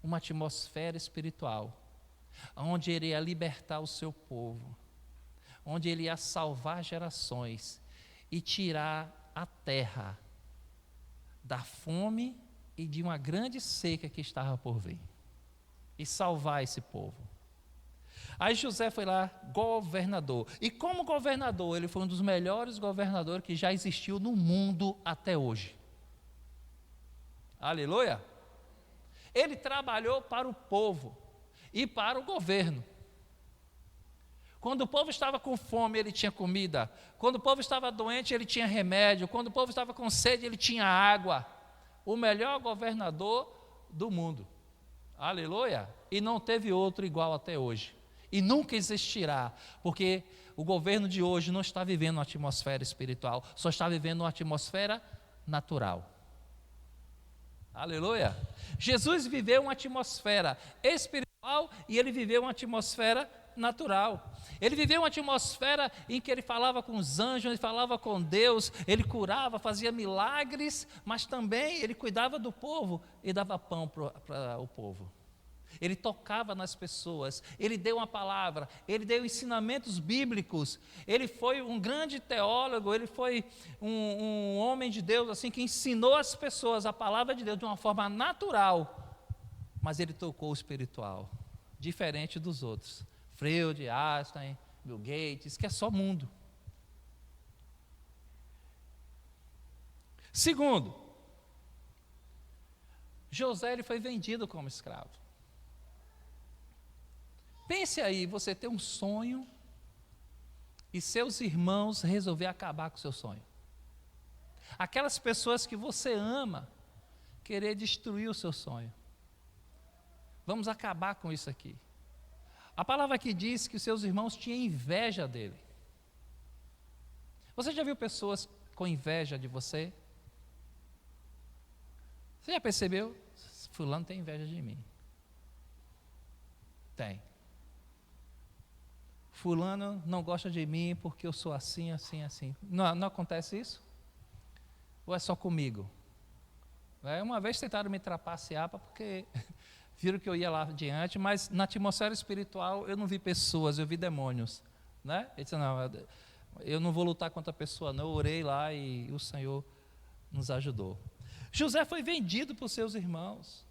uma atmosfera espiritual, onde ele ia libertar o seu povo, onde ele ia salvar gerações e tirar a terra da fome e de uma grande seca que estava por vir, e salvar esse povo. Aí José foi lá, governador, e como governador, ele foi um dos melhores governadores que já existiu no mundo até hoje. Aleluia! Ele trabalhou para o povo e para o governo. Quando o povo estava com fome, ele tinha comida. Quando o povo estava doente, ele tinha remédio. Quando o povo estava com sede, ele tinha água. O melhor governador do mundo. Aleluia! E não teve outro igual até hoje. E nunca existirá, porque o governo de hoje não está vivendo uma atmosfera espiritual, só está vivendo uma atmosfera natural. Aleluia! Jesus viveu uma atmosfera espiritual e ele viveu uma atmosfera natural. Ele viveu uma atmosfera em que ele falava com os anjos, ele falava com Deus, ele curava, fazia milagres, mas também ele cuidava do povo e dava pão para o povo. Ele tocava nas pessoas, ele deu uma palavra, ele deu ensinamentos bíblicos, ele foi um grande teólogo, ele foi um homem de Deus assim, que ensinou as pessoas a palavra de Deus de uma forma natural, mas ele tocou o espiritual, diferente dos outros. Freud, Einstein, Bill Gates, que é só mundo. Segundo, José ele foi vendido como escravo. Pense aí, você ter um sonho e seus irmãos resolver acabar com o seu sonho. Aquelas pessoas que você ama querer destruir o seu sonho. Vamos acabar com isso aqui. A palavra aqui diz que os seus irmãos tinham inveja dele. Você já viu pessoas com inveja de você? Você já percebeu? Fulano tem inveja de mim. Tem. Fulano não gosta de mim porque eu sou assim, assim, assim. Não acontece isso? Ou é só comigo? Uma vez tentaram me trapacear porque viram que eu ia lá adiante, mas na atmosfera espiritual eu não vi pessoas, eu vi demônios. Né? Ele disse, não, eu não vou lutar contra a pessoa, não. Eu orei lá e o Senhor nos ajudou. José foi vendido por seus irmãos.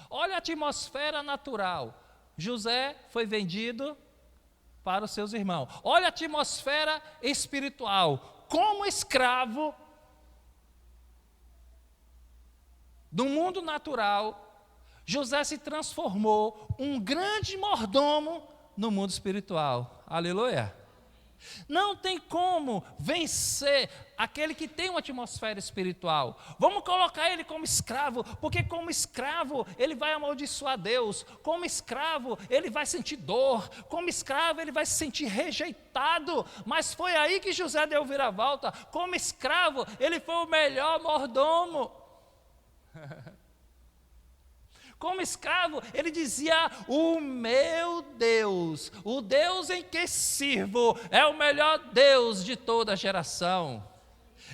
Olha a atmosfera natural. José foi vendido para os seus irmãos. Olha a atmosfera espiritual. Como escravo, no mundo natural, José se transformou um grande mordomo no mundo espiritual. Aleluia! Não tem como vencer aquele que tem uma atmosfera espiritual. Vamos colocar ele como escravo, porque como escravo ele vai amaldiçoar Deus, como escravo ele vai sentir dor, como escravo ele vai se sentir rejeitado, mas foi aí que José deu viravolta. Como escravo ele foi o melhor mordomo. Como escravo, ele dizia, o meu Deus, o Deus em que sirvo, é o melhor Deus de toda a geração.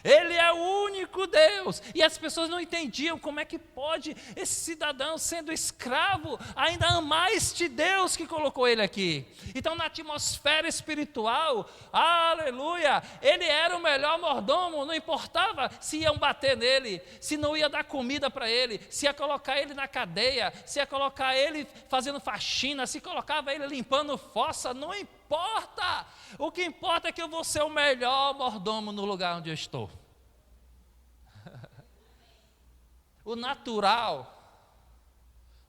Ele é o único Deus. E as pessoas não entendiam como é que pode esse cidadão, sendo escravo, ainda amar este Deus que colocou ele aqui. Então, na atmosfera espiritual, aleluia, ele era o melhor mordomo, não importava se iam bater nele, se não ia dar comida para ele, se ia colocar ele na cadeia, se ia colocar ele fazendo faxina, se colocava ele limpando fossa, não importa. O que importa é que eu vou ser o melhor mordomo no lugar onde eu estou. O natural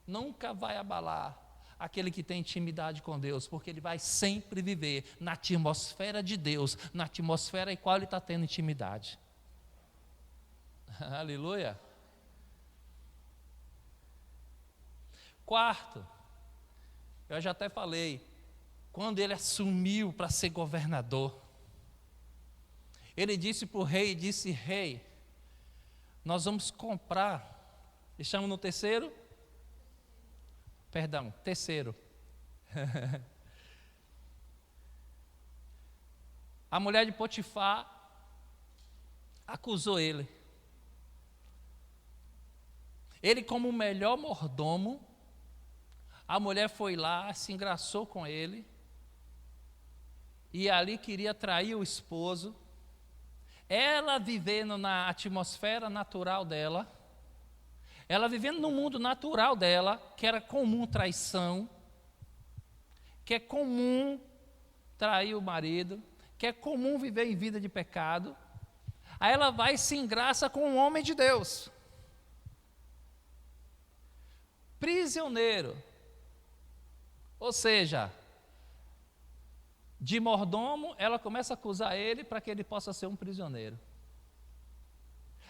nunca vai abalar aquele que tem intimidade com Deus, porque ele vai sempre viver na atmosfera de Deus, na atmosfera em qual ele está tendo intimidade. Aleluia. Quarto, eu já até falei, quando ele assumiu para ser governador, ele disse para o rei, rei, nós vamos comprar, deixamos no terceiro, a mulher de Potifar acusou ele. Ele, como o melhor mordomo, a mulher foi lá, se engraçou com ele, e ali queria trair o esposo. Ela vivendo na atmosfera natural dela, ela vivendo no mundo natural dela, que era comum traição, que é comum trair o marido, que é comum viver em vida de pecado. Aí ela vai e se engraça com um homem de Deus, prisioneiro, ou seja, de mordomo, ela começa a acusar ele para que ele possa ser um prisioneiro.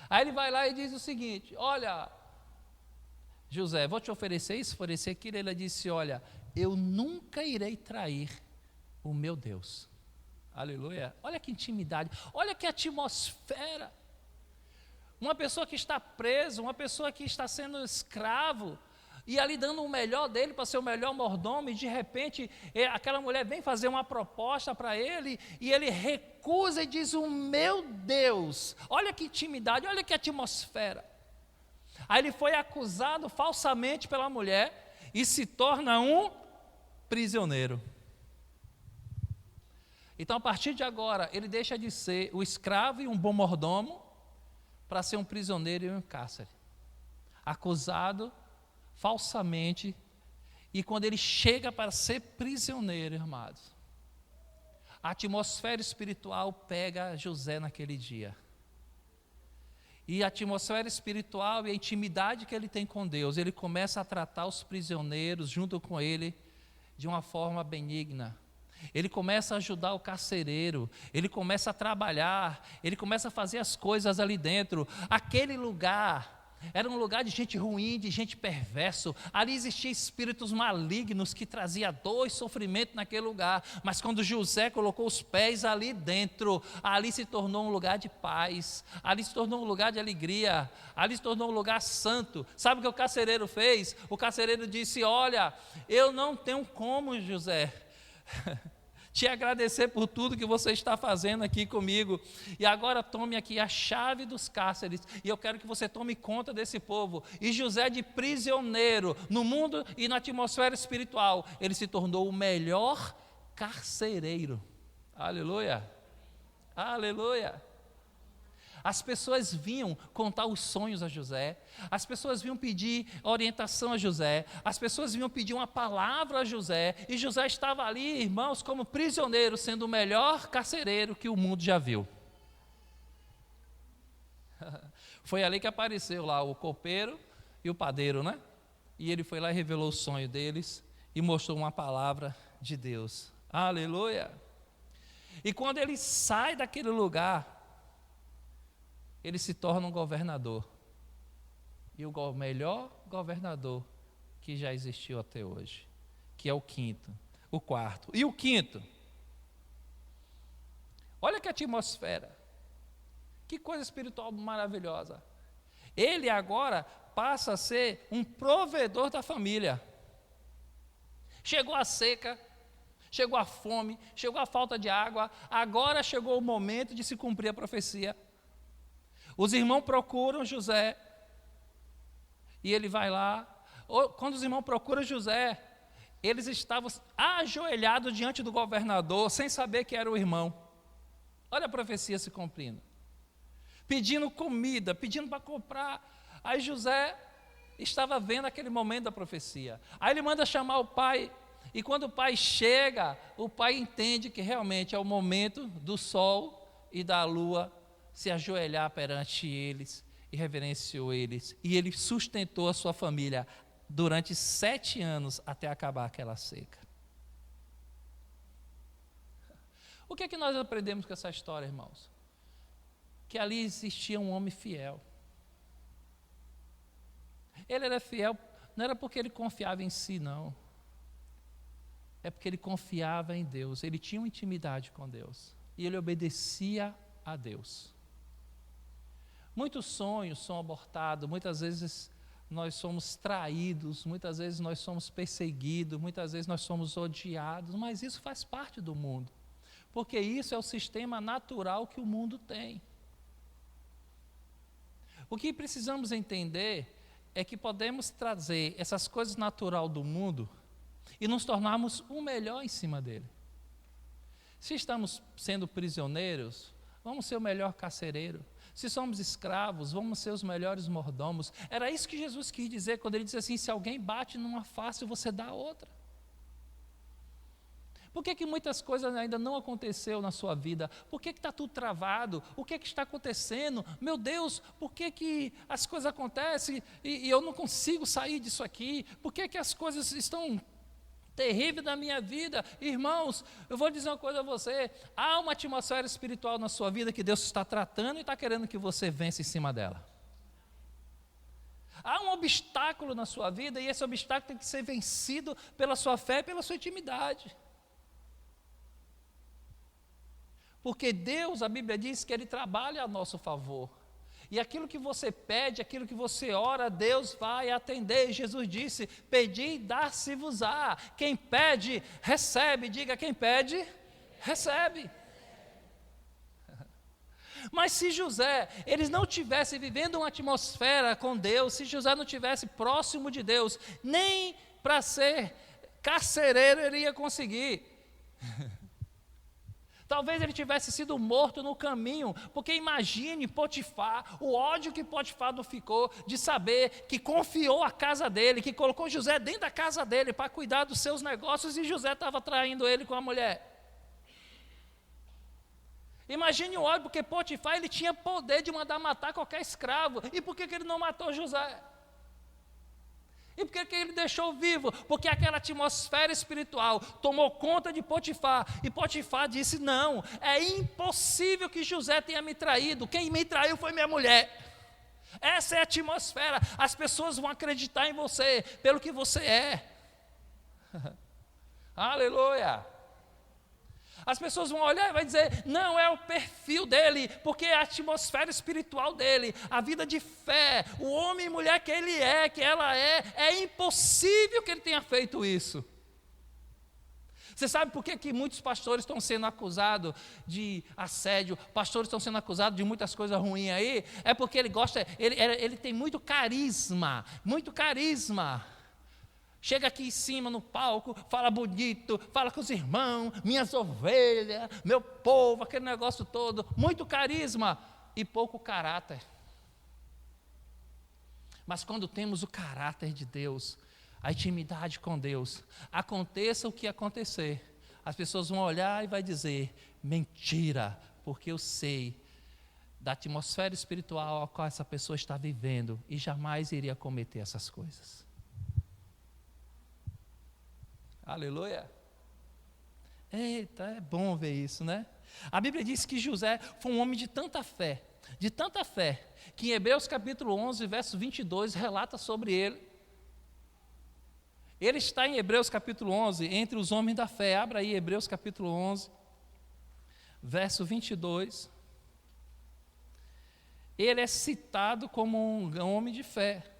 Aí ele vai lá e diz o seguinte: olha, José, vou te oferecer isso, oferecer aquilo. Ele disse: olha, eu nunca irei trair o meu Deus. Aleluia. Olha que intimidade, olha que atmosfera. Uma pessoa que está preso, uma pessoa que está sendo escravo, e ali dando o melhor dele para ser o melhor mordomo, e de repente aquela mulher vem fazer uma proposta para ele, e ele recusa e diz: o meu Deus. Olha que intimidade, olha que atmosfera. Aí ele foi acusado falsamente pela mulher e se torna um prisioneiro. Então, a partir de agora, ele deixa de ser o escravo e um bom mordomo para ser um prisioneiro e um cárcere, acusado falsamente. E quando ele chega para ser prisioneiro, irmãos, a atmosfera espiritual pega José naquele dia. E a atmosfera espiritual e a intimidade que ele tem com Deus, ele começa a tratar os prisioneiros junto com ele de uma forma benigna. Ele começa a ajudar o carcereiro, ele começa a trabalhar, ele começa a fazer as coisas ali dentro. Aquele lugar era um lugar de gente ruim, de gente perverso. Ali existiam espíritos malignos que traziam dor e sofrimento naquele lugar. Mas quando José colocou os pés ali dentro, ali se tornou um lugar de paz, ali se tornou um lugar de alegria, ali se tornou um lugar santo. Sabe o que o carcereiro fez? O carcereiro disse: olha, eu não tenho como, José, te agradecer por tudo que você está fazendo aqui comigo, e agora tome aqui a chave dos cárceres, e eu quero que você tome conta desse povo. E José, de prisioneiro no mundo e na atmosfera espiritual, ele se tornou o melhor carcereiro. Aleluia, aleluia. As pessoas vinham contar os sonhos a José, as pessoas vinham pedir orientação a José, as pessoas vinham pedir uma palavra a José, e José estava ali, irmãos, como prisioneiro, sendo o melhor carcereiro que o mundo já viu. Foi ali que apareceu lá o copeiro e o padeiro, né? E ele foi lá e revelou o sonho deles e mostrou uma palavra de Deus. Aleluia! E quando ele sai daquele lugar, ele se torna um governador. E o melhor governador que já existiu até hoje, que é o quarto. E o quinto? Olha que atmosfera. Que coisa espiritual maravilhosa. Ele agora passa a ser um provedor da família. Chegou a seca, chegou a fome, chegou a falta de água, agora chegou o momento de se cumprir a profecia. Os irmãos procuram José, e ele vai lá. Quando os irmãos procuram José, eles estavam ajoelhados diante do governador, sem saber que era o irmão. Olha a profecia se cumprindo. Pedindo comida, pedindo para comprar. Aí José estava vendo aquele momento da profecia. Aí ele manda chamar o pai, e quando o pai chega, o pai entende que realmente é o momento do sol e da lua se ajoelhar perante eles, e reverenciou eles. E ele sustentou a sua família durante 7 anos, até acabar aquela seca. O que é que nós aprendemos com essa história, irmãos? Que ali existia um homem fiel. Ele era fiel, não era porque ele confiava em si, não. É porque ele confiava em Deus, ele tinha uma intimidade com Deus, e ele obedecia a Deus. Muitos sonhos são abortados, muitas vezes nós somos traídos, muitas vezes nós somos perseguidos, muitas vezes nós somos odiados, mas isso faz parte do mundo, porque isso é o sistema natural que o mundo tem. O que precisamos entender é que podemos trazer essas coisas naturais do mundo e nos tornarmos o melhor em cima dele. Se estamos sendo prisioneiros, vamos ser o melhor carcereiro. Se somos escravos, vamos ser os melhores mordomos. Era isso que Jesus quis dizer quando ele disse assim: se alguém bate numa face, você dá a outra. Por que muitas coisas ainda não aconteceu na sua vida? Por que está tudo travado? O que está acontecendo? Meu Deus, por que as coisas acontecem e eu não consigo sair disso aqui? Por que as coisas estão terríveis na minha vida? Irmãos, eu vou dizer uma coisa a você: há uma atmosfera espiritual na sua vida que Deus está tratando e está querendo que você vença em cima dela. Há um obstáculo na sua vida e esse obstáculo tem que ser vencido pela sua fé e pela sua intimidade. Porque Deus, a Bíblia diz que Ele trabalha a nosso favor. E aquilo que você pede, aquilo que você ora, Deus vai atender. Jesus disse: pedi e dar-se-vos-á. Quem pede, recebe. Diga: quem pede, recebe. Mas se José, eles não tivessem vivendo uma atmosfera com Deus, se José não tivesse próximo de Deus, nem para ser carcereiro ele ia conseguir. Talvez ele tivesse sido morto no caminho, porque imagine Potifar, o ódio que Potifar não ficou de saber que confiou a casa dele, que colocou José dentro da casa dele para cuidar dos seus negócios, e José estava traindo ele com a mulher. Imagine o ódio, porque Potifar ele tinha poder de mandar matar qualquer escravo. E por que ele não matou José? E por que ele deixou vivo? Porque aquela atmosfera espiritual tomou conta de Potifar. E Potifar disse: não, é impossível que José tenha me traído. Quem me traiu foi minha mulher. Essa é a atmosfera. As pessoas vão acreditar em você pelo que você é. Aleluia. As pessoas vão olhar e vai dizer: não, é o perfil dele, porque é a atmosfera espiritual dele, a vida de fé, o homem e mulher que ele é, que ela é impossível que ele tenha feito isso. Você sabe por que muitos pastores estão sendo acusados de assédio, pastores estão sendo acusados de muitas coisas ruins aí? É porque ele gosta, ele tem muito carisma, muito carisma. Chega aqui em cima no palco, fala bonito, fala com os irmãos, minhas ovelhas, meu povo, aquele negócio todo, muito carisma e pouco caráter. Mas quando temos o caráter de Deus, a intimidade com Deus, aconteça o que acontecer, as pessoas vão olhar e vai dizer: mentira, porque eu sei da atmosfera espiritual a qual essa pessoa está vivendo e jamais iria cometer essas coisas. Aleluia. Eita, é bom ver isso, né? A Bíblia diz que José foi um homem de tanta fé, que em Hebreus capítulo 11, verso 22, relata sobre ele. Ele está em Hebreus capítulo 11, entre os homens da fé. Abra aí Hebreus capítulo 11, verso 22. Ele é citado como um homem de fé.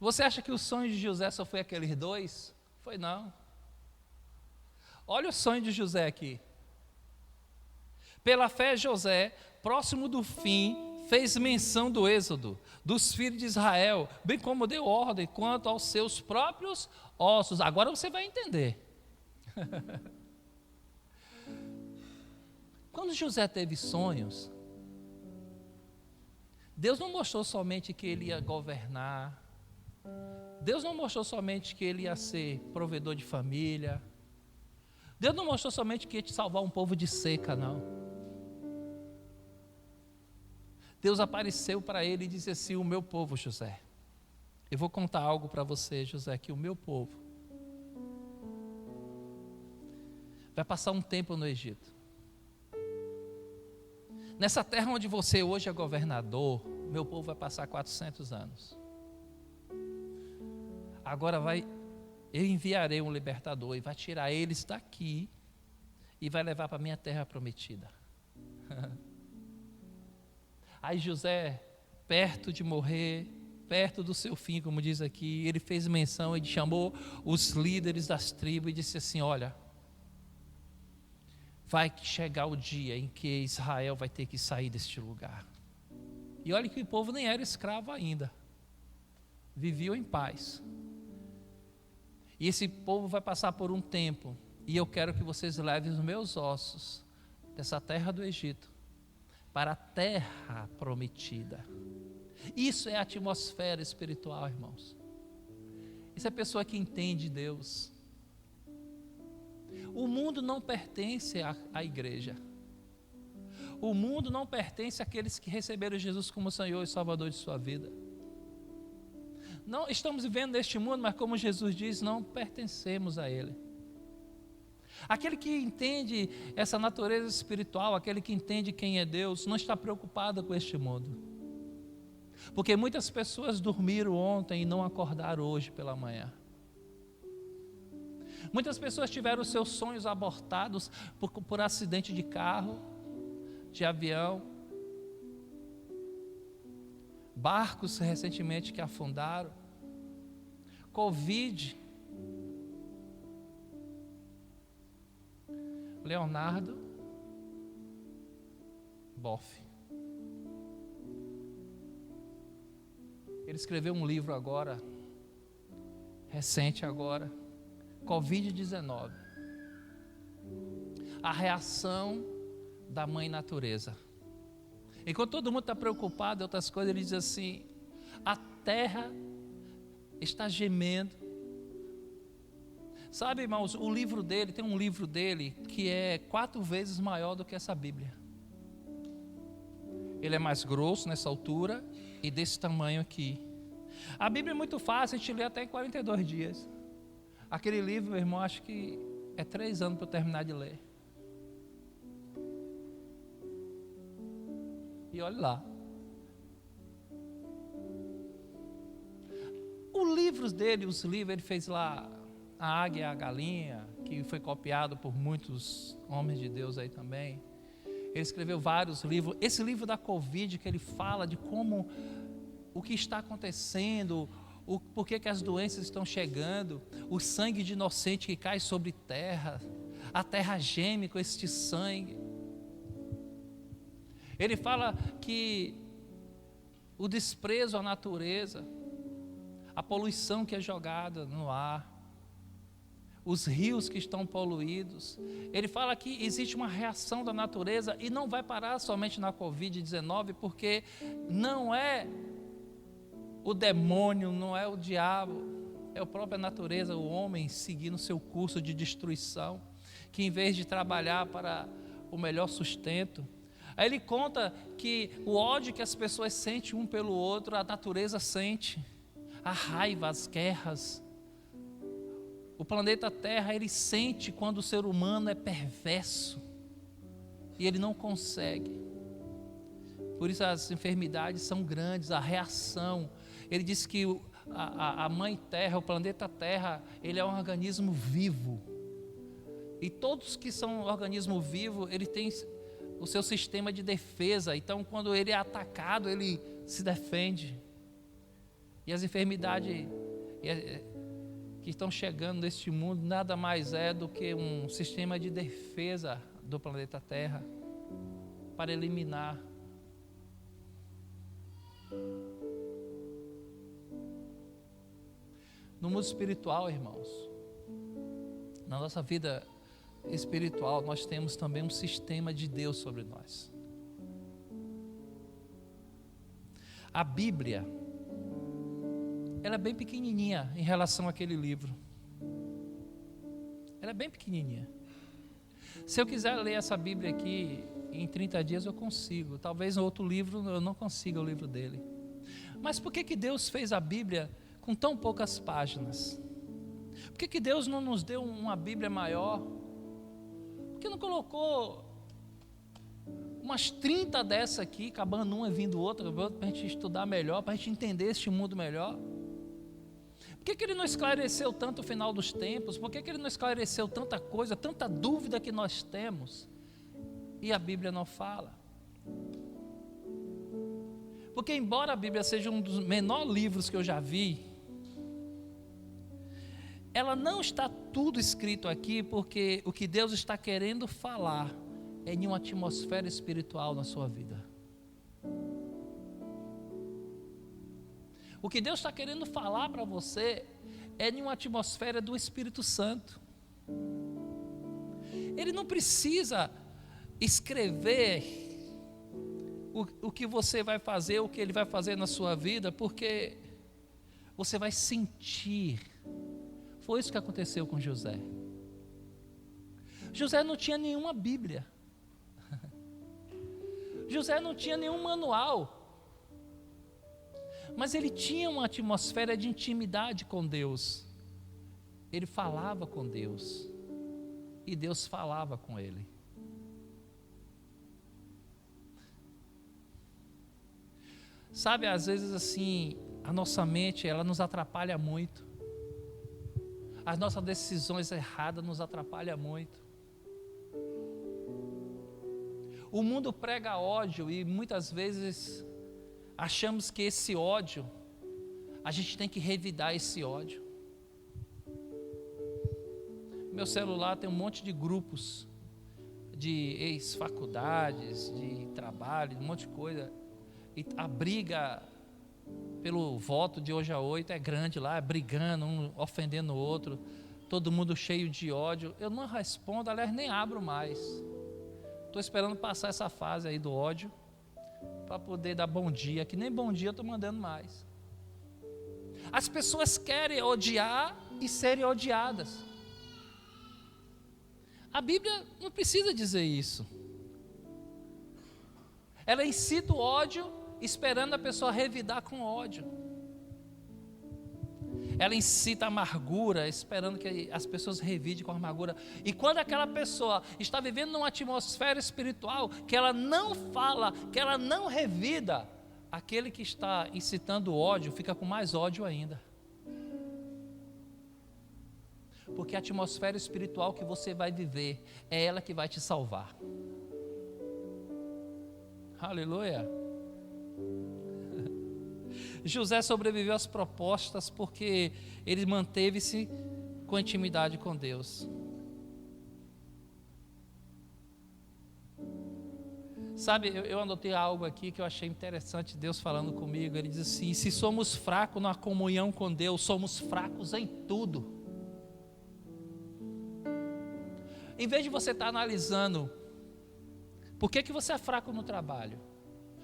Você acha que o sonho de José só foi aqueles 2? Foi não. Olha o sonho de José aqui. Pela fé, José, próximo do fim, fez menção do êxodo, dos filhos de Israel, bem como deu ordem quanto aos seus próprios ossos. Agora você vai entender. Quando José teve sonhos, Deus não mostrou somente que ele ia governar, Deus não mostrou somente que ele ia ser provedor de família, Deus não mostrou somente que ia te salvar um povo de seca, não. Deus apareceu para ele e disse assim: o meu povo, José, eu vou contar algo para você, José, que o meu povo vai passar um tempo no Egito. Nessa terra onde você hoje é governador, meu povo vai passar 400 anos. Agora eu enviarei um libertador e vai tirar eles daqui e vai levar para a minha terra prometida. Aí José, perto de morrer, perto do seu fim, como diz aqui, ele fez menção, ele chamou os líderes das tribos e disse assim: olha, vai chegar o dia em que Israel vai ter que sair deste lugar. E olha que o povo nem era escravo ainda, viviam em paz. E esse povo vai passar por um tempo, e eu quero que vocês levem os meus ossos dessa terra do Egito para a terra prometida. Isso é a atmosfera espiritual, irmãos. Isso é a pessoa que entende Deus. O mundo não pertence à igreja. O mundo não pertence àqueles que receberam Jesus como Senhor e Salvador de sua vida. Não estamos vivendo neste mundo, mas como Jesus diz, não pertencemos a ele. Aquele que entende essa natureza espiritual, aquele que entende quem é Deus, não está preocupado com este mundo. Porque muitas pessoas dormiram ontem e não acordaram hoje pela manhã. Muitas pessoas tiveram seus sonhos abortados por acidente de carro, de avião, barcos recentemente que afundaram, Covid. Leonardo Boff. Ele escreveu um livro agora, recente agora, Covid-19. A reação da mãe natureza. Enquanto todo mundo está preocupado em outras coisas, ele diz assim: a terra está gemendo. Sabe, irmãos, o livro dele, tem um livro dele que é 4 vezes maior do que essa Bíblia. Ele é mais grosso nessa altura e desse tamanho aqui. A Bíblia é muito fácil, a gente lê até em 42 dias. Aquele livro, meu irmão, acho que é 3 anos para eu terminar de ler. E olha lá. Os livros dele, ele fez lá A Águia e a Galinha, que foi copiado por muitos homens de Deus aí também. Ele escreveu vários livros. Esse livro da Covid, que ele fala de como, o que está acontecendo, por que as doenças estão chegando, o sangue de inocente que cai sobre terra, a terra geme com este sangue. Ele fala que o desprezo à natureza, a poluição que é jogada no ar, os rios que estão poluídos. Ele fala que existe uma reação da natureza e não vai parar somente na Covid-19, porque não é o demônio, não é o diabo, é a própria natureza, o homem seguindo seu curso de destruição, que em vez de trabalhar para o melhor sustento, aí ele conta que o ódio que as pessoas sentem um pelo outro, a natureza sente, a raiva, as guerras. O planeta Terra, ele sente quando o ser humano é perverso e ele não consegue. Por isso as enfermidades são grandes, a reação. Ele diz que a mãe Terra, o planeta Terra, ele é um organismo vivo. E todos que são um organismo vivo, ele tem o seu sistema de defesa. Então, quando ele é atacado, ele se defende. E as enfermidades que estão chegando neste mundo nada mais é do que um sistema de defesa do planeta Terra para eliminar. No mundo espiritual, irmãos, na nossa vida espiritual, nós temos também um sistema de Deus sobre nós. A Bíblia, ela é bem pequenininha em relação àquele livro. Ela é bem pequenininha. Se eu quiser ler essa Bíblia aqui em 30 dias eu consigo. Talvez no outro livro eu não consiga o livro dele. Mas por que Deus fez a Bíblia com tão poucas páginas? Por que Deus não nos deu uma Bíblia maior? Por que não colocou umas 30 dessa aqui, acabando uma e vindo outra, para a gente estudar melhor, para a gente entender este mundo melhor? Por que Ele não esclareceu tanto o final dos tempos? Por que Ele não esclareceu tanta coisa, tanta dúvida que nós temos? E a Bíblia não fala. Porque embora a Bíblia seja um dos menores livros que eu já vi, ela não está tudo escrito aqui, porque o que Deus está querendo falar é em uma atmosfera espiritual na sua vida. O que Deus está querendo falar para você é em uma atmosfera do Espírito Santo. Ele não precisa escrever o que você vai fazer, o que Ele vai fazer na sua vida, porque você vai sentir. Foi isso que aconteceu com José. José não tinha nenhuma Bíblia. José não tinha nenhum manual. Mas ele tinha uma atmosfera de intimidade com Deus. Ele falava com Deus. E Deus falava com ele. Sabe, às vezes assim, a nossa mente, ela nos atrapalha muito. As nossas decisões erradas nos atrapalham muito. O mundo prega ódio e muitas vezes achamos que esse ódio, a gente tem que revidar esse ódio. Meu celular tem um monte de grupos, de ex-faculdades, de trabalho, um monte de coisa. E a briga pelo voto de hoje a 8 é grande lá, brigando, um ofendendo o outro, todo mundo cheio de ódio. Eu não respondo, aliás, nem abro mais. Estou esperando passar essa fase aí do ódio, para poder dar bom dia, que nem bom dia eu estou mandando mais. As pessoas querem odiar e serem odiadas. A Bíblia não precisa dizer isso. Ela incita o ódio, esperando a pessoa revidar com ódio. Ela incita a amargura, esperando que as pessoas revidem com amargura. E quando aquela pessoa está vivendo numa atmosfera espiritual, que ela não fala, que ela não revida, aquele que está incitando ódio, fica com mais ódio ainda. Porque a atmosfera espiritual que você vai viver, é ela que vai te salvar. Aleluia. José sobreviveu às propostas porque ele manteve-se com intimidade com Deus. Sabe, eu anotei algo aqui que eu achei interessante, Deus falando comigo. Ele diz assim: se somos fracos na comunhão com Deus, somos fracos em tudo. Em vez de você estar analisando por que você é fraco no trabalho,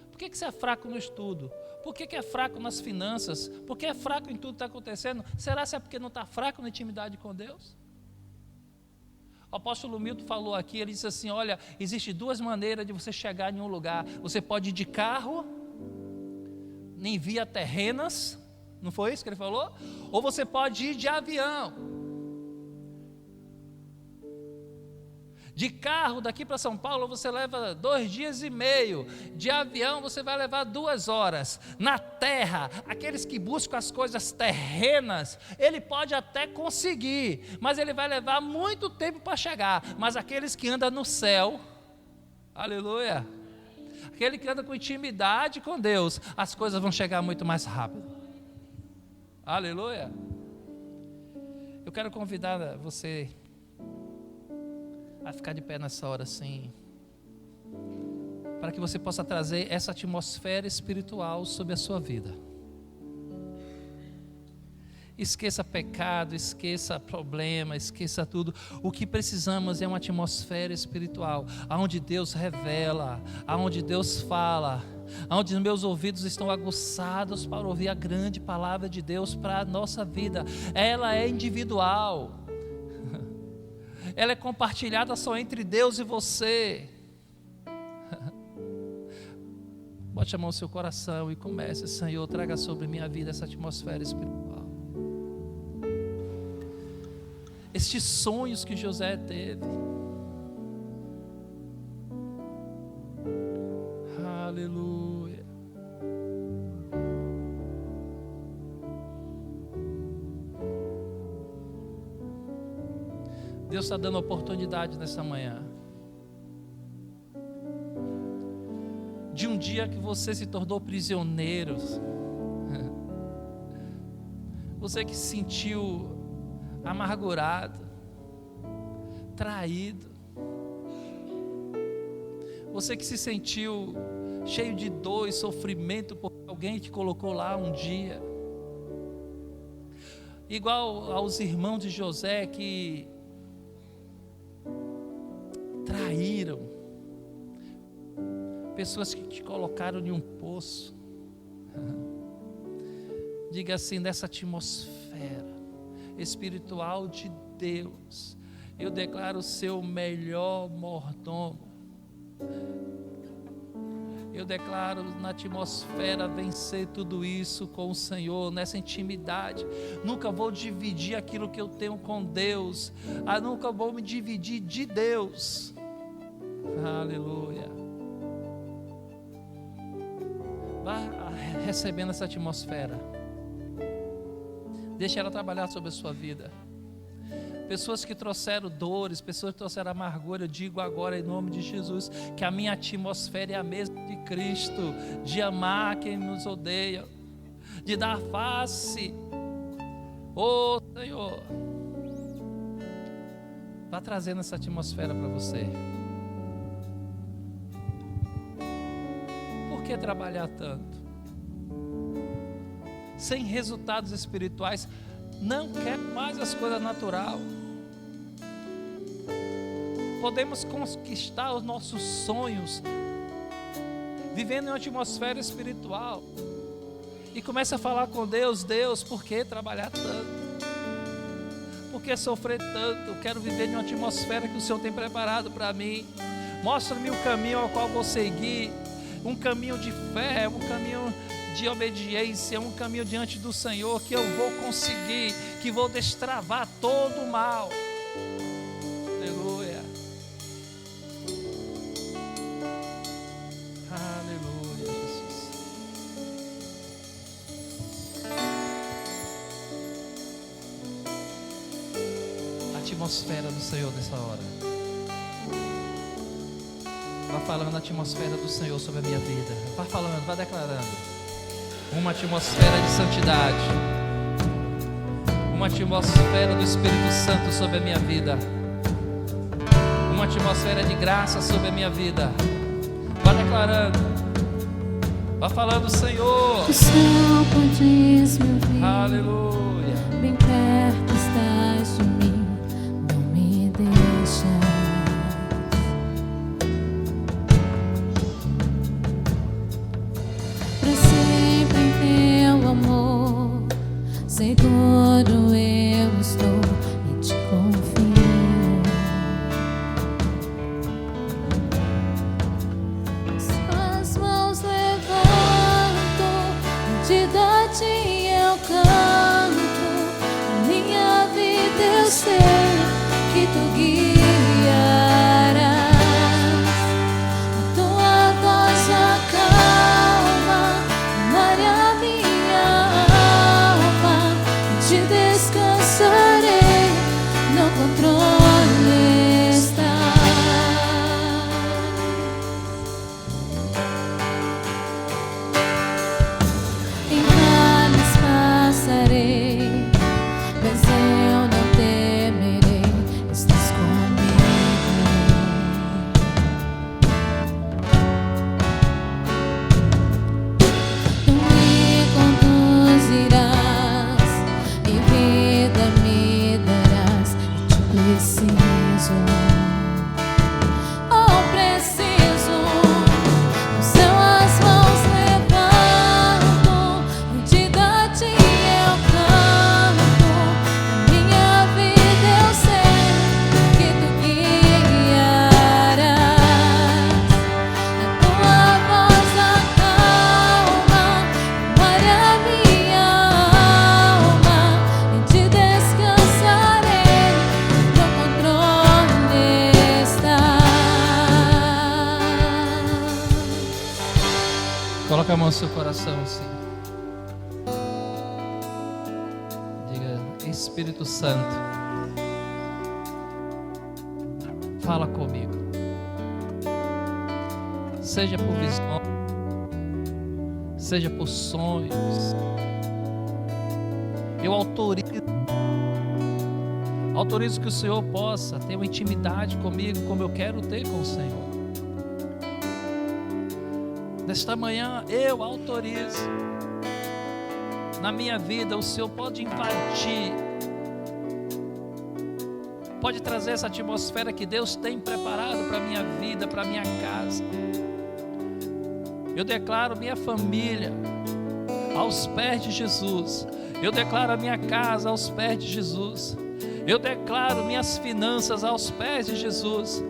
por que você é fraco no estudo, por que é fraco nas finanças, por que é fraco em tudo que está acontecendo, será que é porque não está fraco na intimidade com Deus? O apóstolo Milton falou aqui, ele disse assim: olha, existem duas maneiras de você chegar em um lugar. Você pode ir de carro, em via terrenas, não foi isso que ele falou? Ou você pode ir de avião. De carro daqui para São Paulo você leva 2 dias e meio. De avião você vai levar 2 horas. Na terra, aqueles que buscam as coisas terrenas, ele pode até conseguir, mas ele vai levar muito tempo para chegar. Mas aqueles que andam no céu, aleluia, aquele que anda com intimidade com Deus, as coisas vão chegar muito mais rápido. Aleluia. Eu quero convidar você a ficar de pé nessa hora assim, para que você possa trazer essa atmosfera espiritual sobre a sua vida. Esqueça pecado, esqueça problema, esqueça tudo. O que precisamos é uma atmosfera espiritual, onde Deus revela, onde Deus fala, onde os meus ouvidos estão aguçados para ouvir a grande palavra de Deus para a nossa vida. Ela é individual, ela é compartilhada só entre Deus e você. Bote a mão no seu coração e comece: Senhor, traga sobre minha vida essa atmosfera espiritual. Estes sonhos que José teve. Aleluia. Deus está dando oportunidade nessa manhã de um dia que você se tornou prisioneiro, você que se sentiu amargurado, traído, você que se sentiu cheio de dor e sofrimento porque alguém te colocou lá um dia, igual aos irmãos de José que traíram, pessoas que te colocaram em um poço. Diga assim: nessa atmosfera espiritual de Deus, eu declaro ser o melhor mordomo. Eu declaro na atmosfera vencer tudo isso com o Senhor, nessa intimidade. Nunca vou dividir aquilo que eu tenho com Deus, nunca vou me dividir de Deus. Aleluia. Vá recebendo essa atmosfera. Deixe ela trabalhar sobre a sua vida. Pessoas que trouxeram dores, pessoas que trouxeram amargura, eu digo agora em nome de Jesus, que a minha atmosfera é a mesma de Cristo, de amar quem nos odeia, de dar face. Ô Senhor, vá trazendo essa atmosfera para você. Por que trabalhar tanto? Sem resultados espirituais, não quer mais as coisas naturais. Podemos conquistar os nossos sonhos vivendo em uma atmosfera espiritual. E começa a falar com Deus: Deus, por que trabalhar tanto? Por que sofrer tanto? Eu quero viver em uma atmosfera que o Senhor tem preparado para mim. Mostra-me o caminho ao qual vou seguir, um caminho de fé, um caminho de obediência, um caminho diante do Senhor que eu vou conseguir, que vou destravar todo o mal. Aleluia. Aleluia, Jesus. A atmosfera do Senhor nessa hora. Vá falando a atmosfera do Senhor sobre a minha vida. Vá falando, vá declarando. Uma atmosfera de santidade, uma atmosfera do Espírito Santo sobre a minha vida, uma atmosfera de graça sobre a minha vida. Vá declarando, vá falando: Senhor,
o céu podes me ouvir.
Aleluia.
Bem perto estás de mim, não me deixas. Para sempre em teu amor, seguro eu estou e te confio. Suas mãos levanto, diante de ti eu canto. Minha vida eu sei que tu guiarás. A tua voz acalma, a minha alma te desejamos.
Coloca a mão no seu coração assim. Diga: Espírito Santo, fala comigo. Seja por visão, seja por sonhos. Eu autorizo que o Senhor possa ter uma intimidade comigo, como eu quero ter com o Senhor. Nesta manhã eu autorizo. Na minha vida o Senhor pode invadir, pode trazer essa atmosfera que Deus tem preparado para a minha vida, para a minha casa. Eu declaro minha família aos pés de Jesus. Eu declaro a minha casa aos pés de Jesus. Eu declaro minhas finanças aos pés de Jesus.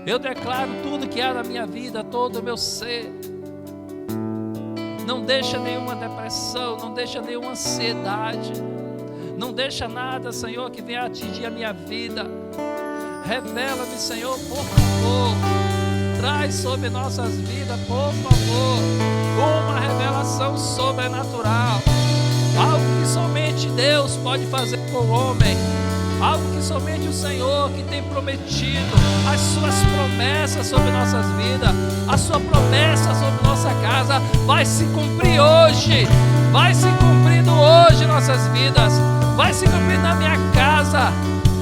Eu declaro tudo que há na minha vida, todo o meu ser. Não deixa nenhuma depressão, não deixa nenhuma ansiedade, não deixa nada, Senhor, que venha atingir a minha vida. Revela-me, Senhor, por favor. Traz sobre nossas vidas, por favor, uma revelação sobrenatural. Algo que somente Deus pode fazer com o homem. Algo que somente o Senhor que tem prometido. As suas promessas sobre nossas vidas, a sua promessa sobre nossa casa vai se cumprir hoje. Vai se cumprindo hoje em nossas vidas. Vai se cumprir na minha casa.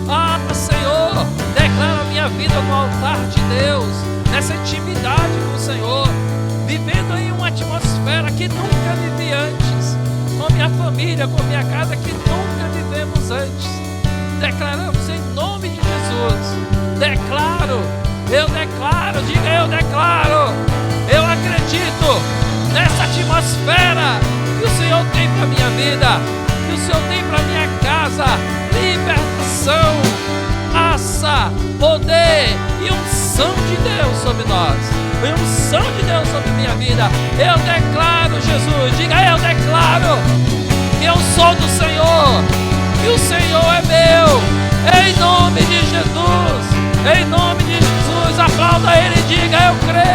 Ah, Senhor, declara a minha vida no altar de Deus, nessa intimidade com o Senhor, vivendo em uma atmosfera que nunca vivi antes, com minha família, com minha casa, que nunca vivemos antes. Declaramos em nome de Jesus. Eu declaro, diga: eu declaro. Eu acredito nessa atmosfera que o Senhor tem para minha vida, que o Senhor tem para minha casa. Libertação, graça, poder e unção de Deus sobre nós. E unção de Deus sobre minha vida. Eu declaro, Jesus, diga: eu declaro que eu sou do Senhor, que o Senhor é meu. Em nome de Jesus, em nome de Jesus, aplauda Ele e diga: eu creio.